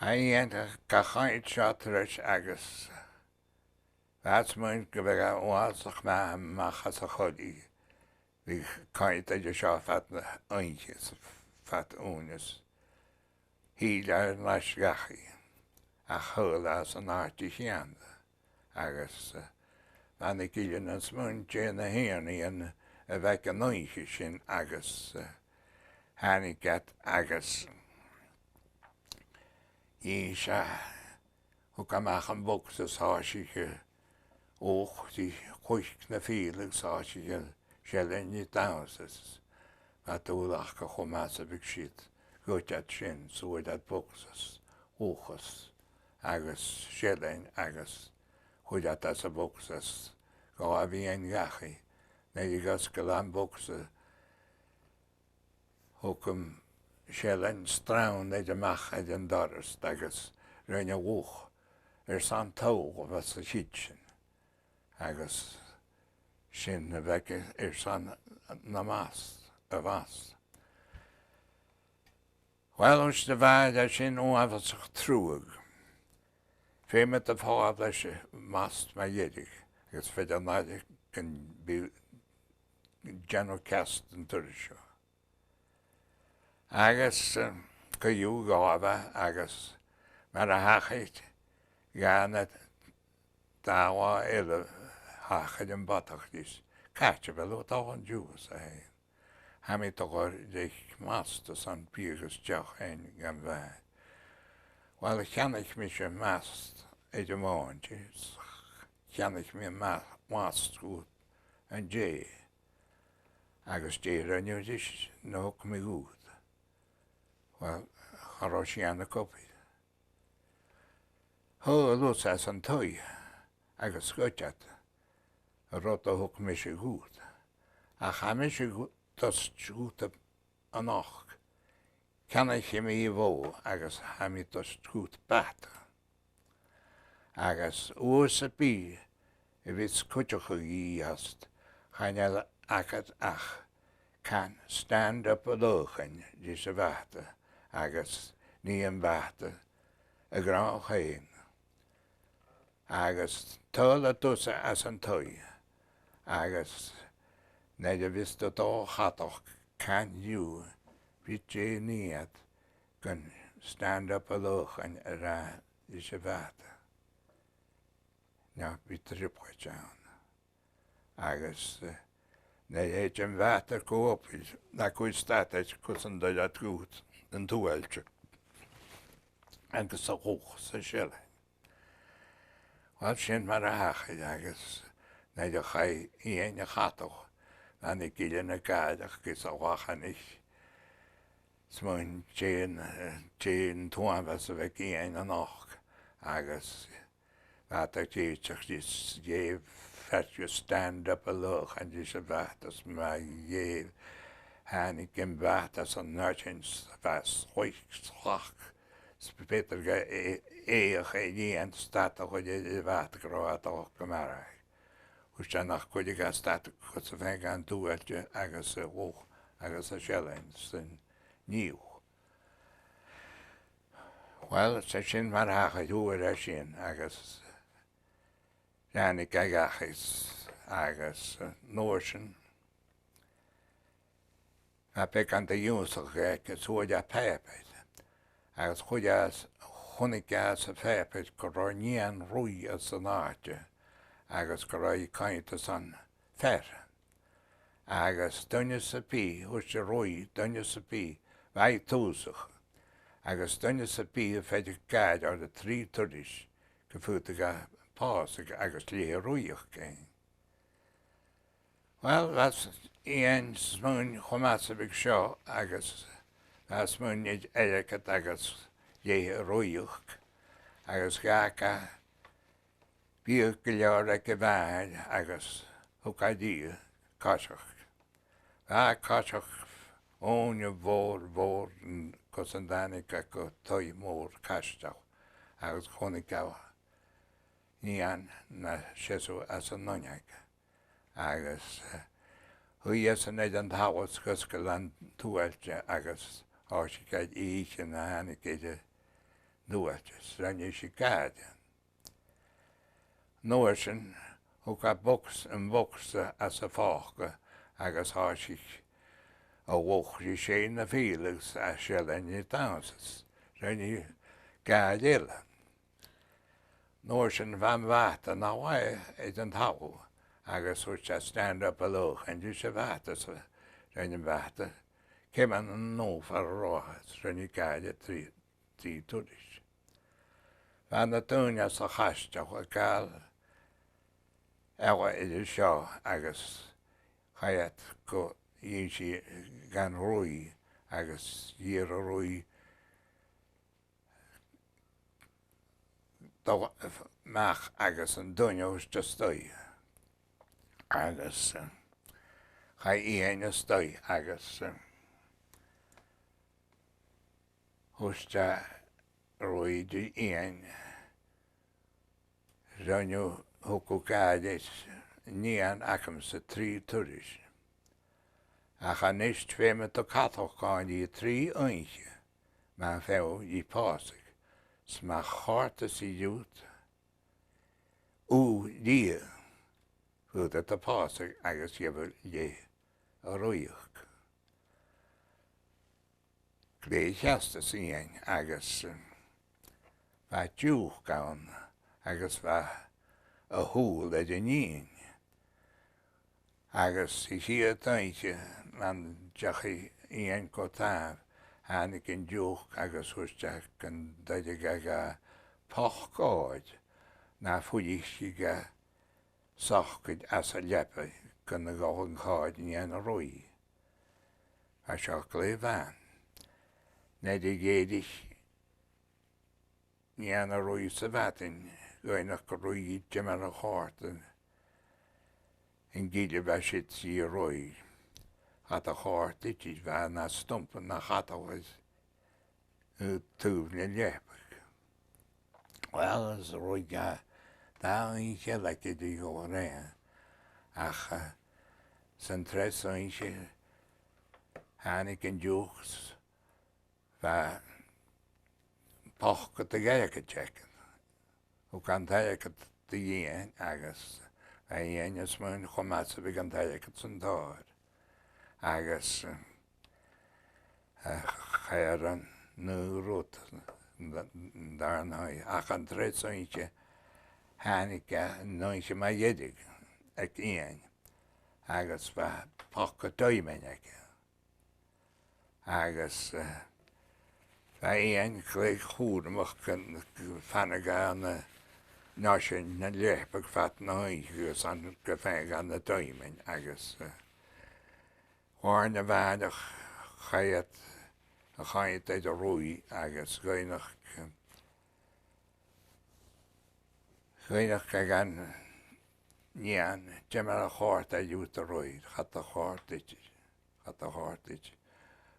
A dhéanta ga chaid seo tuairt agus bheitsmuin go bheith uásach me machchas a chodí bhí chaid idir seo fat na aonchas fat únas híl ar an leis gachaí a chul as an áirtí cheanda agus bheanna gillan an smún dé na héanaí a bheith an aoncha sin agus hánig get agus í se thug amach an boxas háisiige óch tí chuisc na fílag sáisiige sealainn damsas a dúlach go chomása bhíh siad gotead sin suaid at boxas óchas agus sealainn agus chuidead as a boxas go a bhí ein gachaí neidir gas go an boxa thugam sealainn strán idir mach ag an doras agus rinne bhuach san tóg bheits a siad sin agus sin a bheith san na más a bhas. Well, ons de bheith sin óhafasach trúig. Féime a fáb leis mast me dhéidir agus féidir náidir gan bí genú ceast an tuair seo. Agus go dú gábha agus mar a hachaid gana dáhá eile hachaid an batachtis caite bheith ó an dúas a héin. Hami togar dich mastas an bígus deach ein gan bheith. Well, cheannich mi sé mast idir máin, cheannich mi mast gút an dé, agus déir aniu dis nó mi gút. Well, chará sí anna copid. Thó lús as an tui, agus scotiat, a rota húc mi sé gút. A cha mi sé tas gút an och. Ceannich mi bhó agus ha mi tas gút bata. Agus ús a bí, I bhí scoteach í hast, chaine agad ach, can stand up a lochan dis a bata, agus ní an bata, a grán chain. Agus tal a tusa as an tui, agus neidir vista dó chatach can you bhí níad gun stand up a lochan a ra dis a bata. Ja, bhí tripcha teann. Agus heit an bhata cópil na chuid statais cos an doile trút an túailte. Agus a rúch sa seile. Well sin mar a hachaid agus neidir chai íon a chatach na ni gile na gaidach gus a wachanich. Smain tjén tuanvas a bheith íon an och agus Vata teachach dis yev fat you stand up a loch and dis a vatas ma yev hanik in vatas on nurchins vas hoik slach speter ge ge en stata ho de vat groat och kamara Ustan nach kodiga stat kot se vegan tu et agus och agus a challenge new Well, sin mar hacha dúir sin agus Jannik agachis agus Nilsen. A pe an de Joeseph gus huid a pepet. Agus chuid as chunig as a pepet go nían rúi as an áte agus go raibh caiintas an fer. Agus dunne sa bí, hús de rúi dunne sa bí, bhaid túsach. Agus dunne sa bí a feidir gaid ar de trí turis go futa ga pás agus lé rúiach céin. Well, that's íon smún chomasa big seo agus smún éireachad agus lé rúiach agus gacha bíoh go leor go bhaid agus thucaidí cáiseach. Bha cáiseach ónne bhór cos an dánig go toi mór caiisteach agus chonig gawa. Nían na séú as an nóneag agus hui as an éid an táhas gus go land túailte agus áisicaid íe na hanig éide nuailte renne si gaide. Nilsen hu ga box an boxa as a fácha agus háisiich a bhchrí sé na félagus a se lenne dásas renne gaidéile. Nilsen van vata na wai is an táú agus which a stand up a loch and you se vata so renne vata cem an nóf ar ráhas renne gaide trí turis. Van na túne sa chaisteach a gáil ewa idir seo agus chaiad go dhé si gan rúi agus dhíar a rúi Mach agus an duine just stoi agus cha íon stoi agus thusta roiid íon ranne thucáidis nían acham sa trí turis. A cha níos féime do catachcáin í trí oinche má féh í pásig. Sma cháta sí dút dí fuad a pásig agus jebal lé a roiach. Glé cheasta síon agus bha dúch gan agus bha a húil a de níon. Agus I siad tainte an deachaí íon go táimh hánig an dúch agus thuisteach an duide ga pochgáid na fuiisi ga sochcuid as a lepa gan na gáin cháid níana a roí. A seo lé bhean. Neidir géadich níana a roí sa bhetain goinach go roí deimar a cháirt in gíide bheith siad sí a roí. Hat a cháirt ití bheith na stumpan na chatáid túbh na lepach. Well, as a roí ga dá í sé le idí go réan ach san tres í sé hánig an dúchs bheith pochgad a Gaelic tecan. Ó gan Gaelic de dhéan agus a dhéan is mún chomasa bhí gan Gaelic san dáir. Agus chéir an nó rút dar an haid ach an tres í sé hánig nó sé mai dhéidig ag íon agus bheith pochgad dóimein agus íon clé chúramach fannaga an náisiún na lépag fat náithgus an go féig an na dóimein agus háir na bheadach chaiad a chaid éid a roí agus gainach ag an nían deimar a cháirt a dút a roí chat a cháirt ití.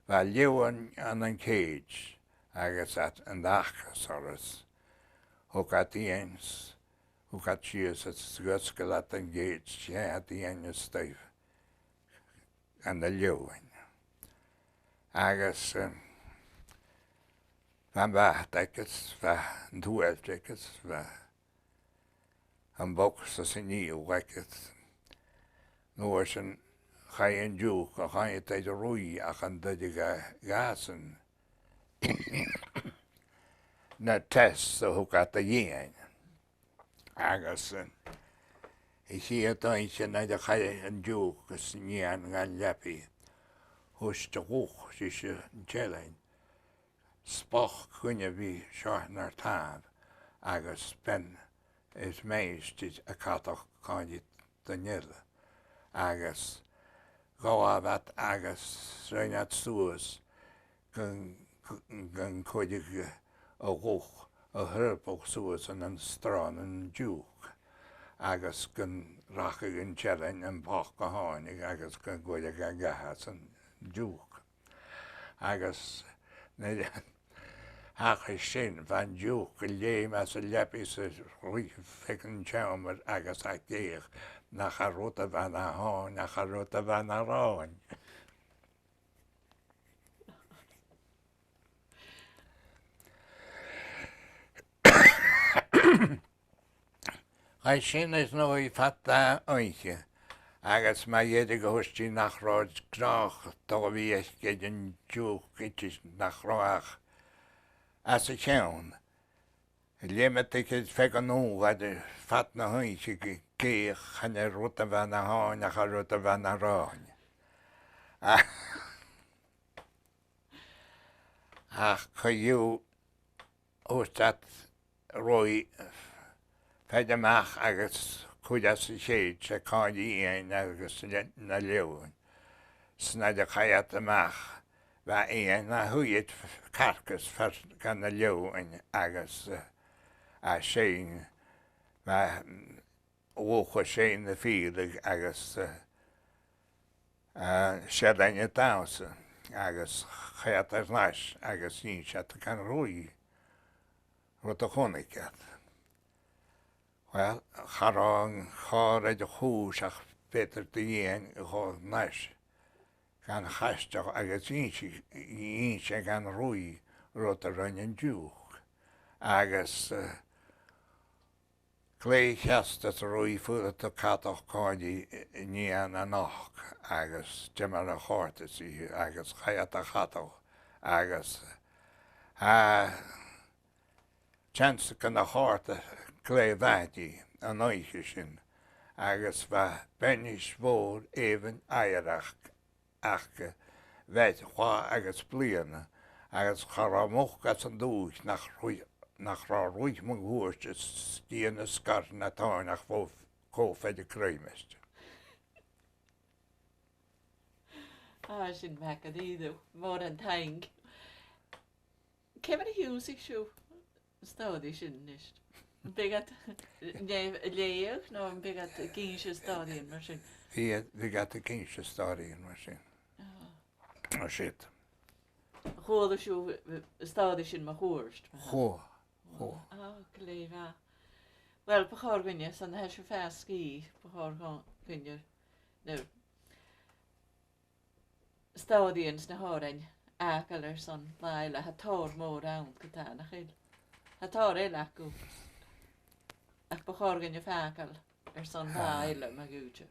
Bheith leúan an céid agus at an dachas oras thugad íons thugad sios at sguscail at an géid sé at íon staif an na leúin. Agus bheith bheith agus bheith an thuailt agus bheith an box a sin níl agus nuair sin chaon dúch a chaid éid a roí ach an duide gasan na test a thugad a dhéan. Agus I siad dain sin na a chaid an dúch gus nían gan lepi thuiste gúch sí se an telainn. Spoch chuine bhí seoithn ar táimh agus ben is méistid a catach cáid den nile agus gáhabhat agus réinad suas gan chuidig a ghuch a thurpach suas an strán an dúch agus gan racha an telainn an bach go háinnig agus gan gcuidig a gahas an dúch. Agus hacha sin bhain dúch go léim as a lepi sa roí feiceann teamar agus ag déach nach a rúta bhain a háin nach a rúta bhain a ráin. Cha sin is nó I fat dá oinche agus má dhéidir go thuistí nach ráid grách dá bhí céad an dúch itis nach ráach as a teann. Léimete céad feicc an nóhaidir fat na hainse go céach chana rúta bheith na háin nach a rúta bheith na ráin. Ach chuú óstat rói feidirmeach agus chuid as a séad sa cáid íon agus na leúin. Sna de chaiad amach bheith íon na thuiad carcas gan na leúin agus a séin bheith ócha séin na fílig agus sedaine dása agus chaiad ar leis agus ní se gan roí rud a chonigad. Well, charán cháir éidir chúis ach betar de dhéan I chóir neis gan chaisteach agus íse gan roí rud a rinne dúch agus clé cheastas a roí fuair a catach cáidí nían a nach agus deimar a cháirtas I agus chaiad a chatach agus chance gan a cháirta clé bhaidí an áiche sin agus bheith benis mhór éhan éireach ach bheit chá agus bliana agus charamach as an dúis nach rá ruig mo gúirte stíana scar na táinach fó cófeidir creimeiste. Sin mecha díú mór an taing. Kevin Hughes siú stádi sin nicht. Begat léoch nó an begat ginse stádion mar sin. Vi gat a ginse stádion mar sin. Mar siit. Chóda siú stádi sin mar chóirst. Chó. Léha. Well, pachar gwynne, san na heisio fast ski, pachar gwynne. No. Stádions na hárain, acal son baile, ha tór mór awn gyda na chyl. Ha tór eil acw. Ac pachar gwynne facal, son baile ma gwtio.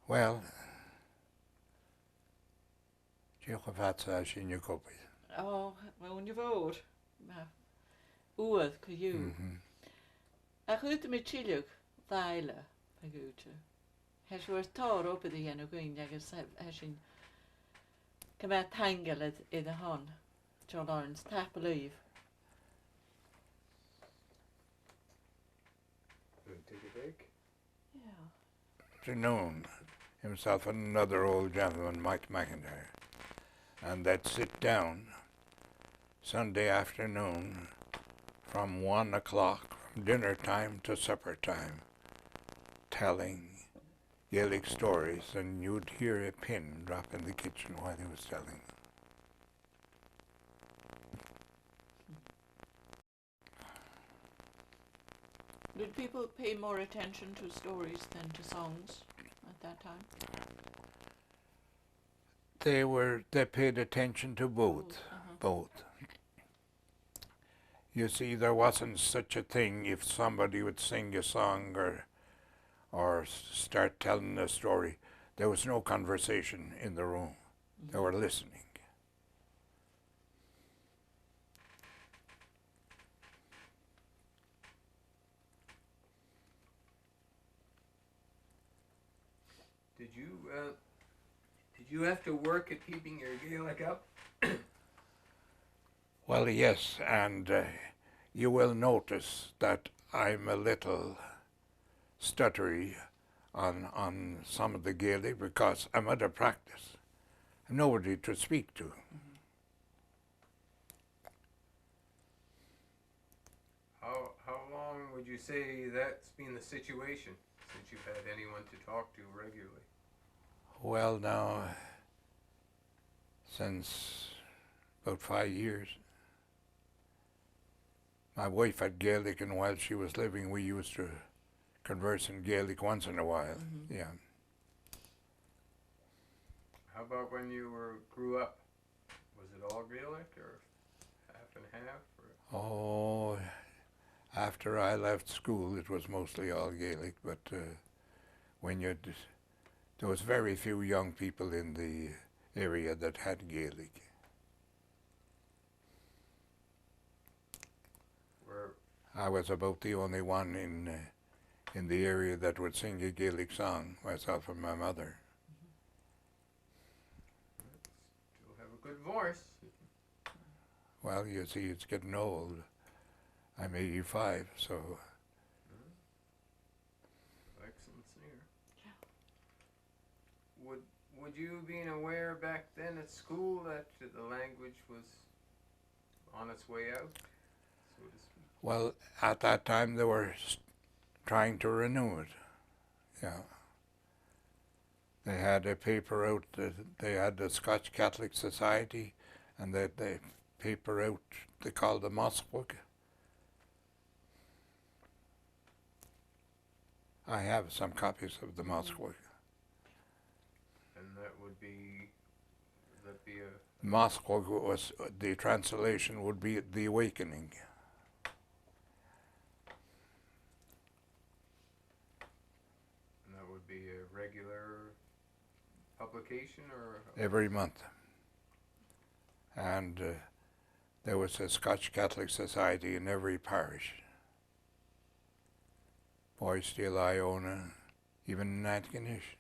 Well, diolch yn fata sy'n yw gobydd. Mewn i fawr. Wedd cwyw. A chwyd mi chiliwg ddaile ma gwtio. Hes wrth tor o bydd i enw gwyn agos hesyn cyma tangeled iddo hon. John Lawrence, tap y lyf. Take a break? Yeah. Afternoon, himself and another old gentleman, Mike McIntyre, and they'd sit down Sunday afternoon from 1 o'clock, from dinner time to supper time, telling Gaelic stories, and you'd hear a pin drop in the kitchen while he was telling. Did people pay more attention to stories than to songs at that time? They paid attention to both. Both. You see, there wasn't such a thing if somebody would sing a song or start telling a story. There was no conversation in the room. They were listening. Did you have to work at keeping your Gaelic up? Well, yes, and you will notice that I'm a little stuttery on some of the Gaelic because I'm out of practice. I'm nobody to speak to. How long would you say that's been the situation since you've had anyone to talk to regularly? Well, now, since about 5 years. My wife had Gaelic, and while she was living, we used to converse in Gaelic once in a while. Yeah. How about when you grew up? Was it all Gaelic or half and half? Or? Oh, after I left school, it was mostly all Gaelic, but when there was very few young people in the area that had Gaelic. I was about the only one in the area that would sing a Gaelic song, myself and my mother. Still have a good voice. Well, you see, it's getting old. I'm 85, so. Excellent singer. Yeah. Would you been aware back then at school that the language was on its way out, so to speak? Well, at that time they were trying to renew it. Yeah. They had a paper out. They had the Scotch Catholic Society, and they paper out. They called the Mosque Book. I have some copies of the Mosque Book. And that would be a Mosque Book was the translation would be The Awakening. be a regular publication or? Every month. And there was a Scotch Catholic Society in every parish. Boysdale, Iona, even in Atkinnish.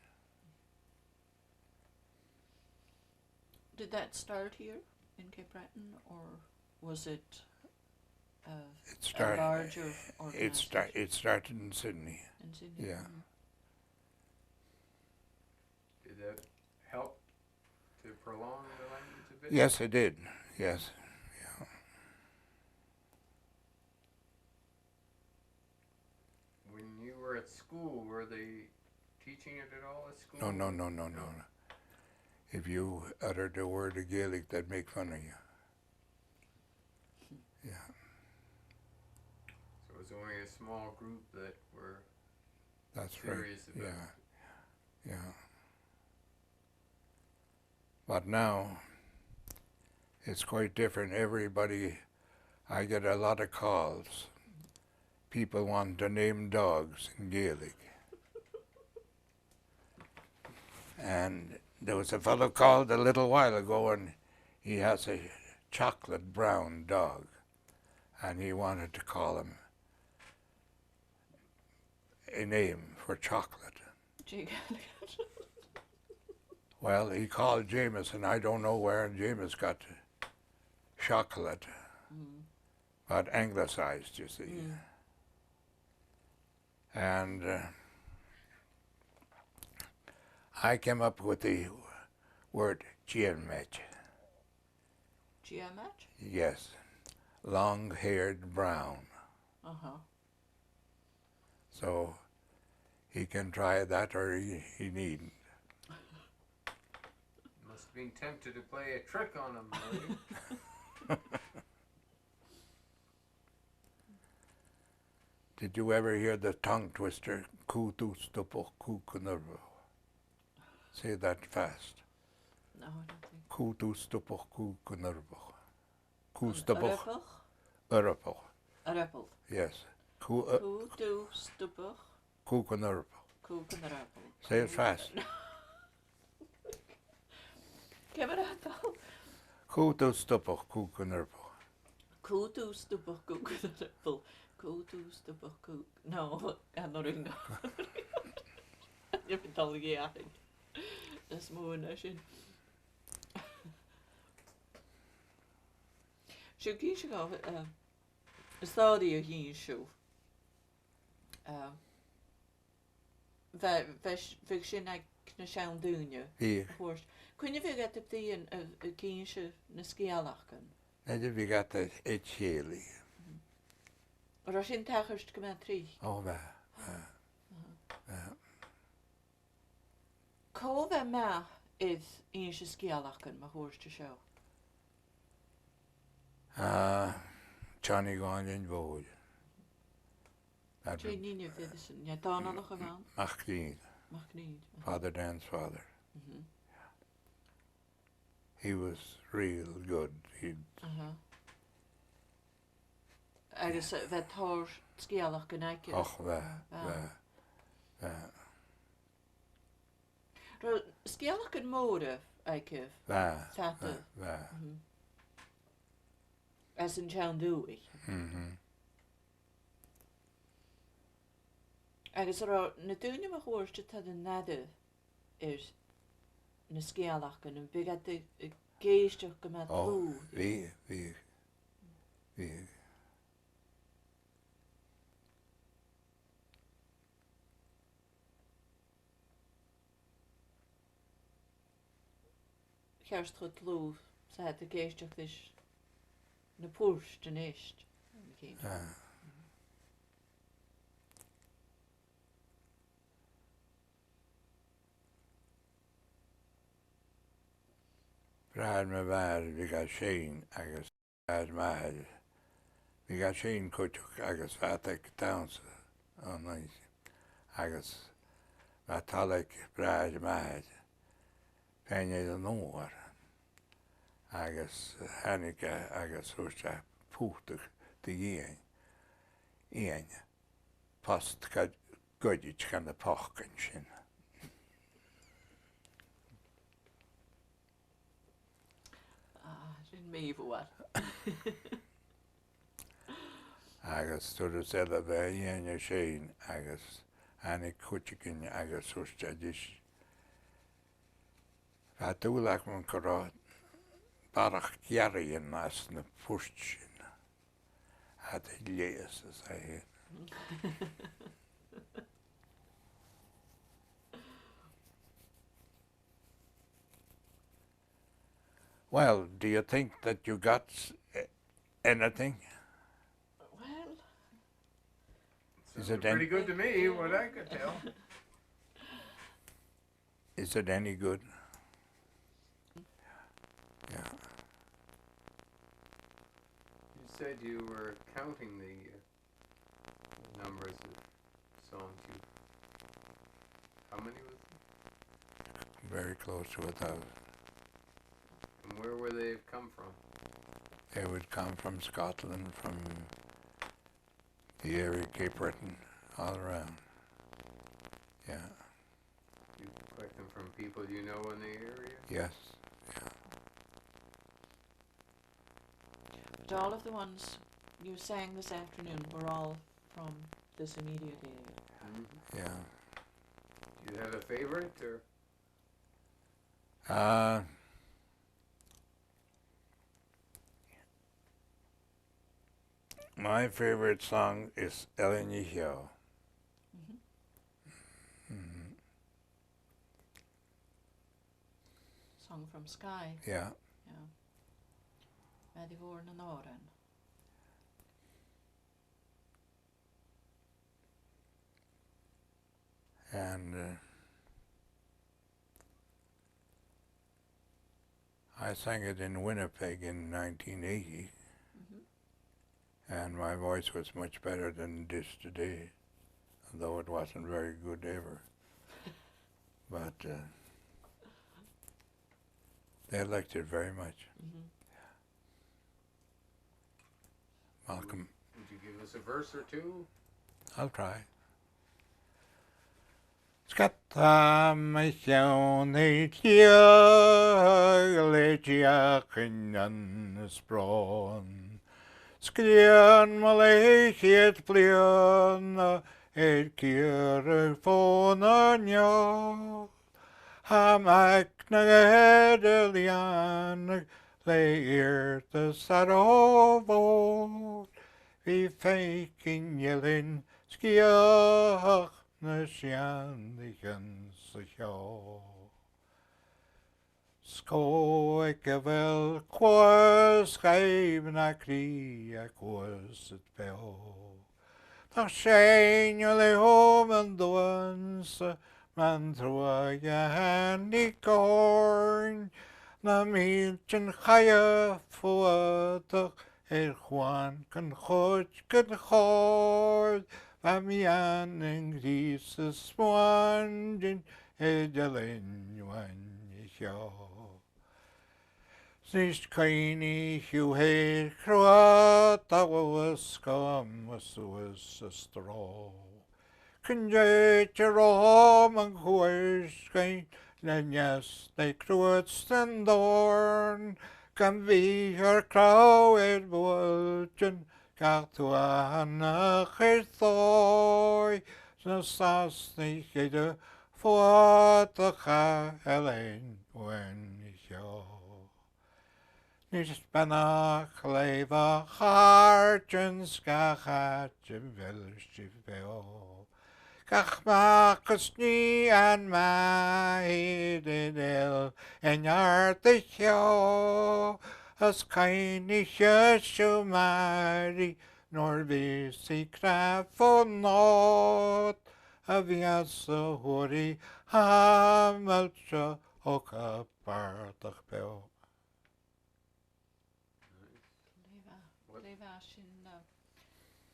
Did that start here in Cape Breton, or was it a larger organisation? It started in Sydney. In Sydney? Yeah. Did that help to prolong the language a bit? Yes, it did. Yes. Yeah. When you were at school, were they teaching it at all at school? No. If you uttered a word of Gaelic, they'd make fun of you. Yeah. So it was only a small group that were That's serious right. about Yeah. Yeah. But now, it's quite different. I get a lot of calls. People want to name dogs in Gaelic. And there was a fellow called a little while ago, and he has a chocolate brown dog, and he wanted to call him a name for chocolate. Well, he called Jameson. I don't know where James got chocolate, but anglicized, you see. And I came up with the word Giamatch. Giamatch? Yes, long-haired brown. Uh-huh. So he can try that, or he needn't. Must have been tempted to play a trick on him, were you? Did you ever hear the tongue twister? Kutustupo kukunurvo. Say that fast. No, I don't think. Kutustupo kukunurvo. Kustupo. Urapel? Urapel. Urapel. Yes. Kutustupo Kukunurvo. kukunurapel. Say it fast. Kemerapel. Kutustupo kukunurvo. Kutustupo kukunurapel. Kutustupo kuk. No, I'm not doing that. Jag vet aldrig jag. Det är små undersyn. Så kanske gav stadig och ginsjö. För sinna knäsjön dunje. Kunde vi get upp det en kanske näskialakan? Nej, det vi got ett heli. Och då sin tägerst kommer tre. Ja. Kova med is inse skialakan med horst to show. Johnny gone in void. Jenny Vidison, ja Dòmhnallach around. MacDonald. Father Dan's father. Mm-hmm. He was real good. Agus vet har skialakan ike. Skialakan mode ike. Fatte. As in Chandui. Agus na dúine a chóirte tá an nada na skialakan and big at the géisteach go mat lú. Vi. Kerst goed lú sa the géisteach is na púrst den ist. Brad me bad, vi got Shane, agus bad mad. Vi got Shane kuchuk, agus fatek towns on nice. Agus Natalik Brad mad. Penny the noor. Agus Hanika, agus husha puhtuk the yen. Post gudich kan the pochen shin. Me what? Agus to said a very young Shane, agus Annie Kutchikin, agus Husha dish. Fatulak Monkarot, Arach Yarian as na Pushchin at Elias as I hear. Well, do you think that you got anything? Well, Is it pretty good to me, what I could tell. Is it any good? Yeah. You said you were counting the numbers of songs you. How many was it? Very close to 1,000. And where would they have come from? They would come from Scotland, from the area, Cape Breton, all around. Yeah. You collect them from people you know in the area? Yes. Yeah. but all of the ones you sang this afternoon were all from this immediate area. Mm-hmm. Yeah. Do you have a favorite, or? My favorite song is Ellen Yihio. Song from Skye. Yeah. Yeah. Medivor na Noren. And I sang it in Winnipeg in 1980. And my voice was much better than this today, though it wasn't very good ever. But they liked it very much. Malcolm. Would you give us a verse or two? I'll try. Scatta me llawn ei tiag yn ysbron. Sgrian maleichiad blian e'r cyr y ffôn anio. Ham ac na edelian leir dy sarofod. Fi feicin yelyn sgiach na sian ddichan sio. Sco e gyfel cwas gaib na cri a cwas at bel. Ta sein o le hom yn dwans man trwa yan I gorn. Na milch yn chaya fwydach chwan can chod can chord. Va mi an yn gris y swandyn edelen wan I sio. Snish kaini hiu he crwat a was gam was a straw. Cynjait y rom yn chwysgain na nias neu crwat standorn. Gan fi ar craw bwyltyn gach twanach ddoi. Na sas neu chyd fwad a chaelen wen sio. Nis banach leifa chartjens gach at y fel beo. Gach machas ni an ma hydel en art y chio. As kain I siw mari nor fys I craf o not. A fi as o hwri hameltio o capartach beo. Leva sin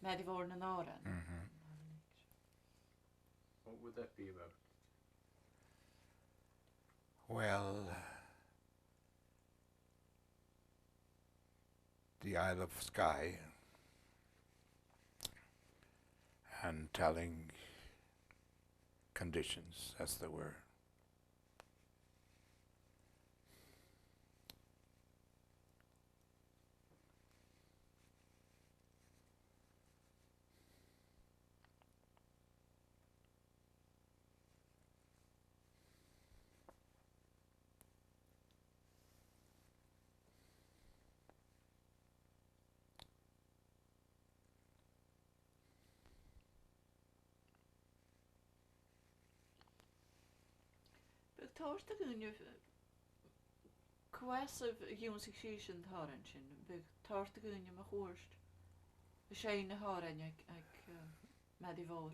Medivor na Noren. What would that be about? Well, the Isle of Skye and telling conditions as they were. táirte gúine cuasah dúnsaigh sí sin táran sin, big táirte gúine a chóirst. Sé na hárain ag medí bhór.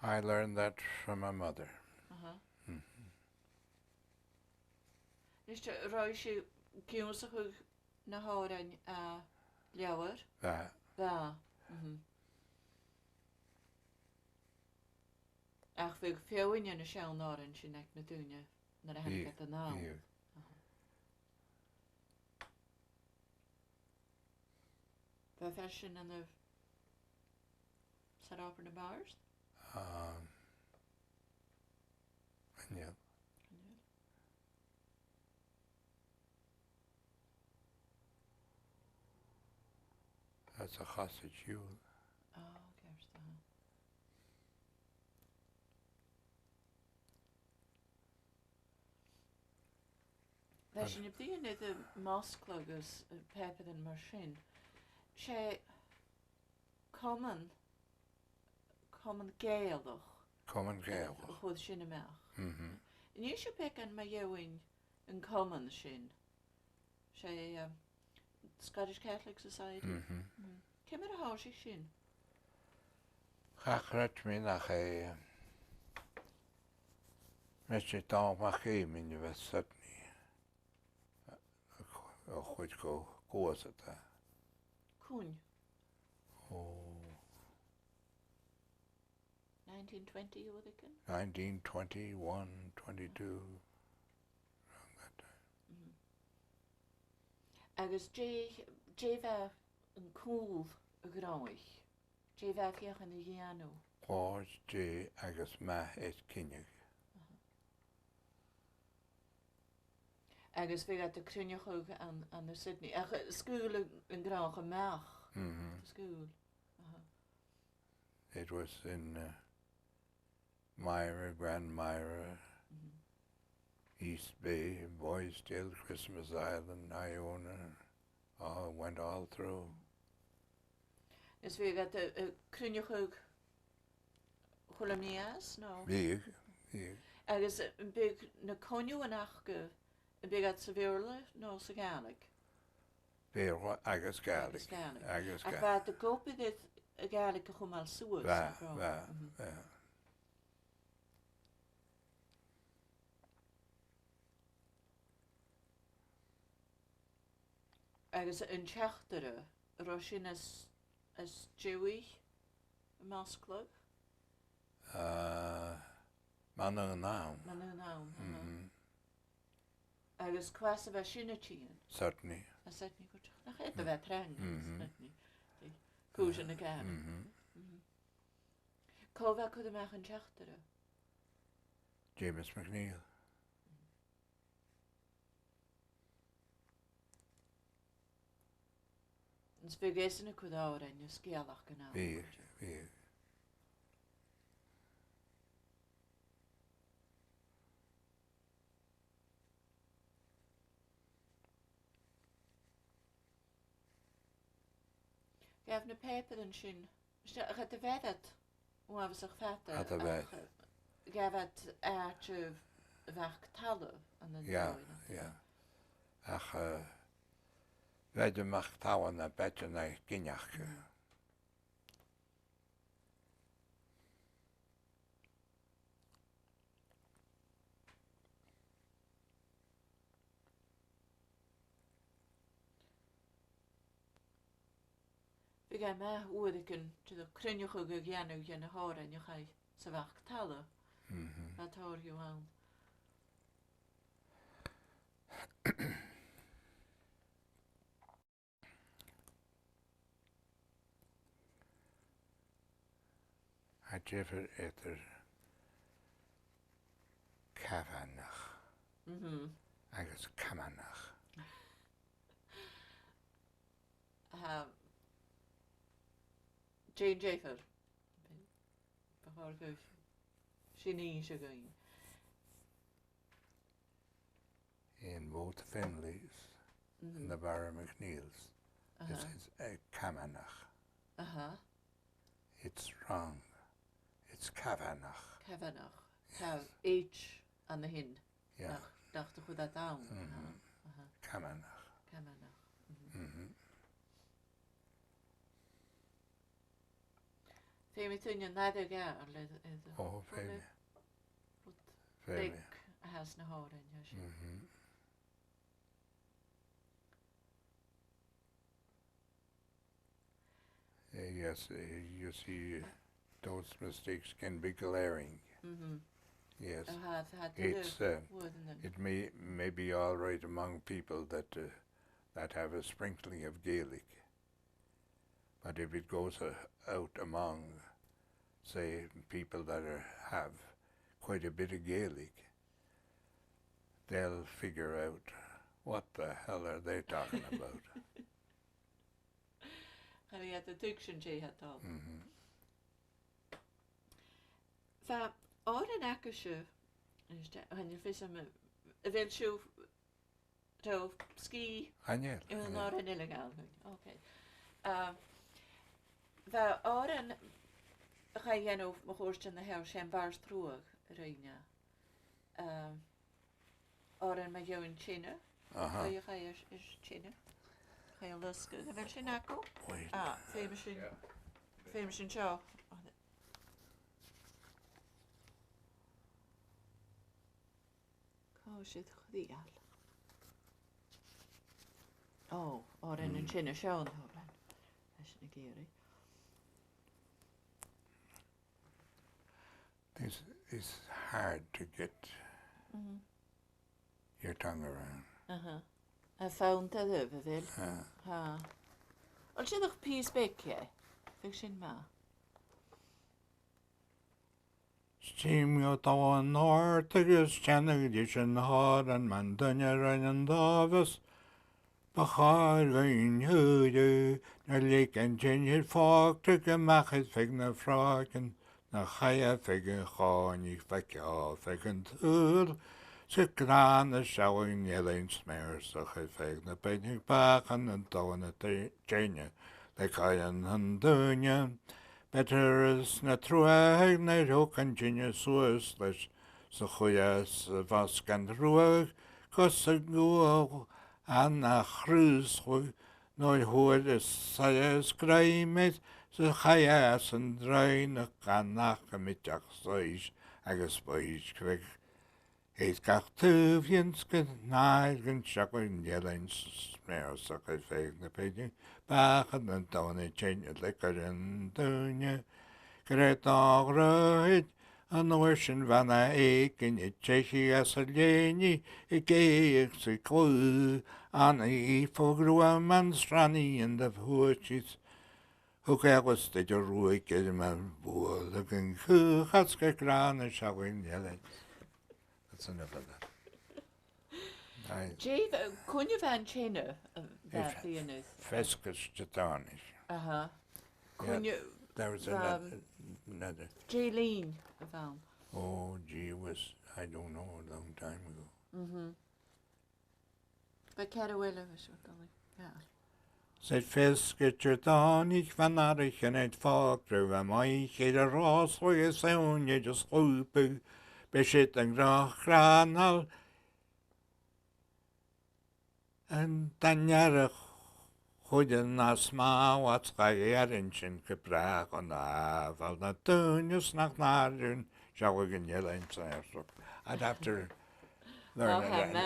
I learned that from my mother. Is roi sé gúnsach na hárain a leabhar? Bá. Ach bhíh feabhaine na seán áran sin ag na dúine na a hennig a ná. Ba fe sin an a sarápar na bars? Yeah. That's a chassid siúl. Ceirst Bheith sin na bhíon iad a máscla agus pepad an mar sin. Sé common Gaelach. Common Gaelach. Chud sin amach. Ní sé pecan ma dheoin an common sin. Sé Scottish Catholic Society. Cé mar a háisí sin? Chachrat mi nach é me sé dámach é minne bheith sutni a chuid go gósata. Cún? Oh. 1920 you would have 1921, 22, around that time. Agus dé bheith an cúl a gráich. Dé bheith fiach an a dhéanú. Pás dé agus me é cinneag. Agus bhí at a crunneach an na Sydney. Ach scúl an grách a meach. School. It was in Myra, Grand Myra, East Bay, Boysdale, Christmas Island, Iona, went all through. Is bhí at a crunneach chulamnías? No. Big. Agus big na coniu an achge big at Xavier no sa Gaelic. Bear agus Gaelic. Agus Gaelic. Ach the gopi dit a Gaelic a chumal suas. Va. Agus in teachtere Roshin as Jewy Mass Club. Manu now. Agus kwasa bheith sinna tían. Certainly. A certainly good. Nach het a bheith trang. Cúsin na Gaelic. Cóbha cud amach an teachtere? James McNeil. Ns bhí géisina cud árain a scéalach gan ára. Bhí. Gaf na pepper an sin. Gaat a bhead was a feta. Had a bhead. Gaf at airtjuf vach talle an den Ja. Ach, bhead mach táwan a bete na ginneach. Vi ga me oediken to de krunjuge go genu genne haar en je ga ze vach talle. Wat hoor je aan? I jeffer etter kavanach. Agus kamanach. Jane Jeffer. Behar go Shinny Shagain. In both Finleys and the Barra McNeils. This is a kamanach. It's wrong. It's kavanach. Kavanach. Tá H an na hin. Yeah. Dacht chu dat down. Camanach. Fé mi tunne neidir ga le Oh, baby. Big has na háin ja. Yes, you see, those mistakes can be glaring. Yes, it's it may be all right among people that have a sprinkling of Gaelic, but if it goes out among, say, people that have quite a bit of Gaelic, they'll figure out what the hell are they talking about. Gaan we de diction J het al. Va oren akkersje. En je vis hem wil je to ski. Anja. In oren illegaal. Oké. Va oren ga je nou me hoort in de huis en baars terug reina. Oren met jou in China. Ga je is China. Ga je lusken. Dan wil je nakko. Famous in show. Oh shit, gedial. Oh, oren in China show en horen. Is een keer. This is hard to get your tongue around. I found that over there. Al je nog pies bekje? Fiction ma. Steam yo tawa nortigus chanagdishan har and mandanya and davis. Bachar gain hudu, na lake and ginger fog to a machis figna fraken, na chaya figin chani fakya figin tur. Sikran the showing yelling smears so I fig the painting back and down at the Jania, the Kayan and Dunya. Better is not true, I know continue so slash so hoyas vask and ruag, cos a go and a cruise no hood is sayas grime, so hayas and drain a canach a mitjak soish, I guess boys quick. He's got two Vienska knives and shocking yelling smears so I fake the painting back and then down a change of liquor and dunya. Great dog right and the wishing van I ache and it chasey as a lany, it gave a clue and a for grew a man's ranny and the horses. Who was the ruik in my boy looking who has got grand and shocking yelling. That's enough of that. Jay, kun je van China that being is? Fescus Jatanish. Kun je? There was another. Jaylene van. Oh, gee, was I don't know, a long time ago. But Carawilla was what yeah. Said Fescus Jatanish van Arich and it fought through a mic, a ross for your sound, you just hope. Bishit and Granal and Tanyara Huden Asma, what's Gayarinchen Caprak on the Aval, not Tunius, not Narun, Shawagan Yellow and so I'd have to learn it.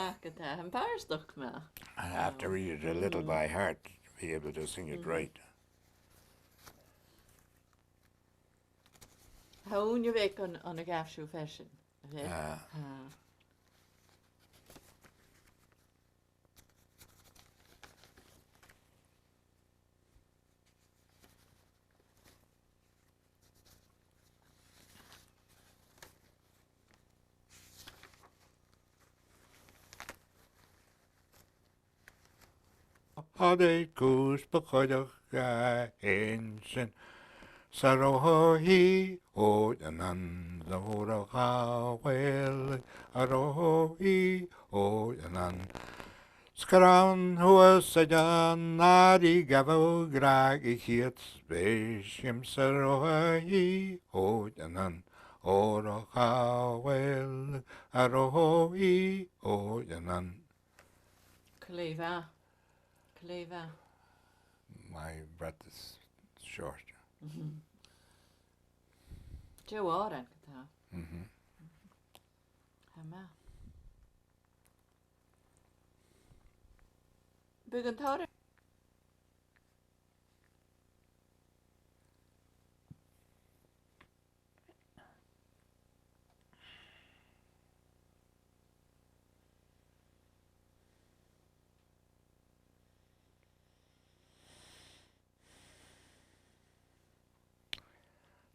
I'd have to read it a little by heart to be able to sing it right. How own you wake on a gaff shoe fashion? Hade goose bekoidach ancient. Sarohi o yanan zahora kawel arohi o yanan skran hua sajan nari gavo grag hiet beshim sarohi o yanan Ora Hawel Arohi O Yanan. Cleva. Cleva. My breath is short. Joe Oren. Mm-hmm. Hama. Bugantar.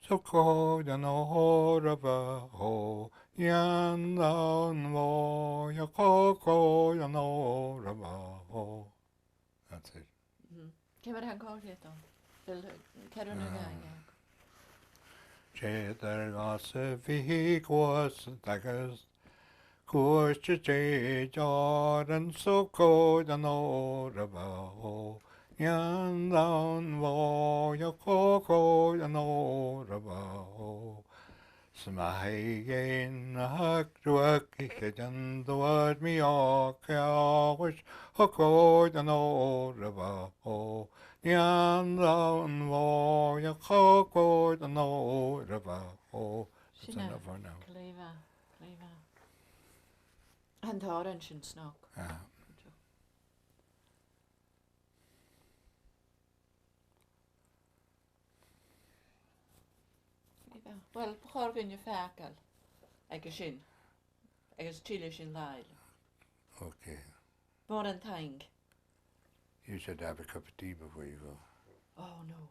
So ko yan orava ho yan down wo ya ko yan orava ho. That's it. Kemmer han kvar det då? Eller kan du nu gå? Cheddar gase vi kwas tagas kush che jordan so ko yan orava ho. Yan down wo ya ko yan orava ho. Smahigen hakruak jan doad mi akawish hokod an orava ho. Yan down wo ya hokod an orava ho. That's enough for now. Cleva. Han tar en sin snock. Wel, bchor gyn y ffacel. Ag y sin. Ag ys chile sin lael. Okay. Mor yn taing. You should have a cup of tea before you go. Oh, no.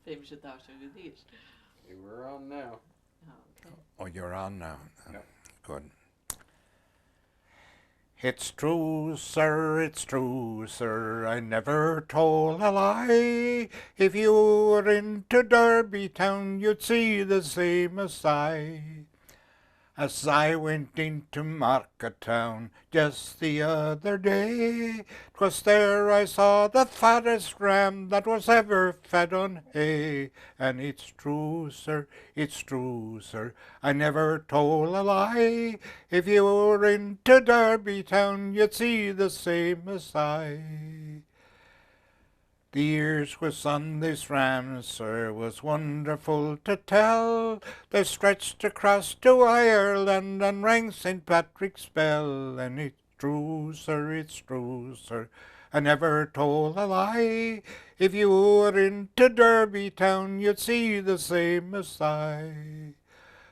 Famous doctor with these. We're on now. Okay. Oh, you're on now. Yep. Good. It's true, sir, I never told a lie. If you were into Derby town, you'd see the same as I. As I went into Market town just the other day, 'twas there I saw the fattest ram that was ever fed on hay. And it's true, sir, I never told a lie. If you were into Derby town, you'd see the same as I. The years was on this ram, sir, was wonderful to tell. They stretched across to Ireland and rang St. Patrick's bell. And it's true, sir, I never told a lie. If you were into Derby town, you'd see the same as I.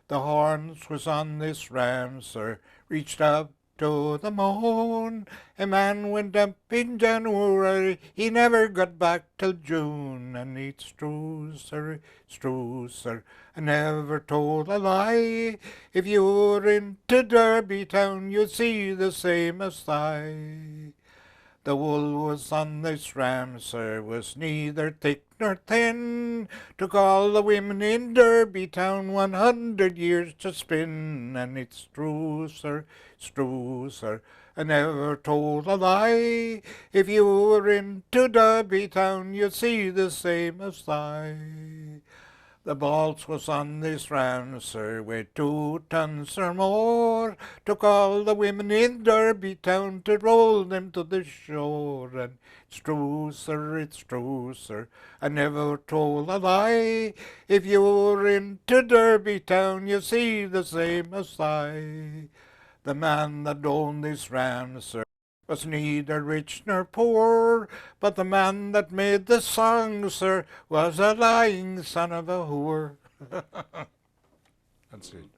The horns was on this ram, sir, reached up to the moon. A man went up in January, he never got back till June. And it's true, sir, I never told a lie. If you were into Derby town, you'd see the same as I. The wool was on this ram, sir, was neither thick nor thin. Took all the women in Derby town 100 years to spin. And it's true, sir, I never told a lie. If you were into Derby town, you'd see the same as I. The balls was on this ram, sir, weighed 2 tons or more. Took all the women in Derby town to roll them to the shore. And it's true, sir, I never told a lie. If you were into Derby town, you see the same as I. The man that owned this ram, sir, was neither rich nor poor, but the man that made the song, sir, was a lying son of a whore. That's it.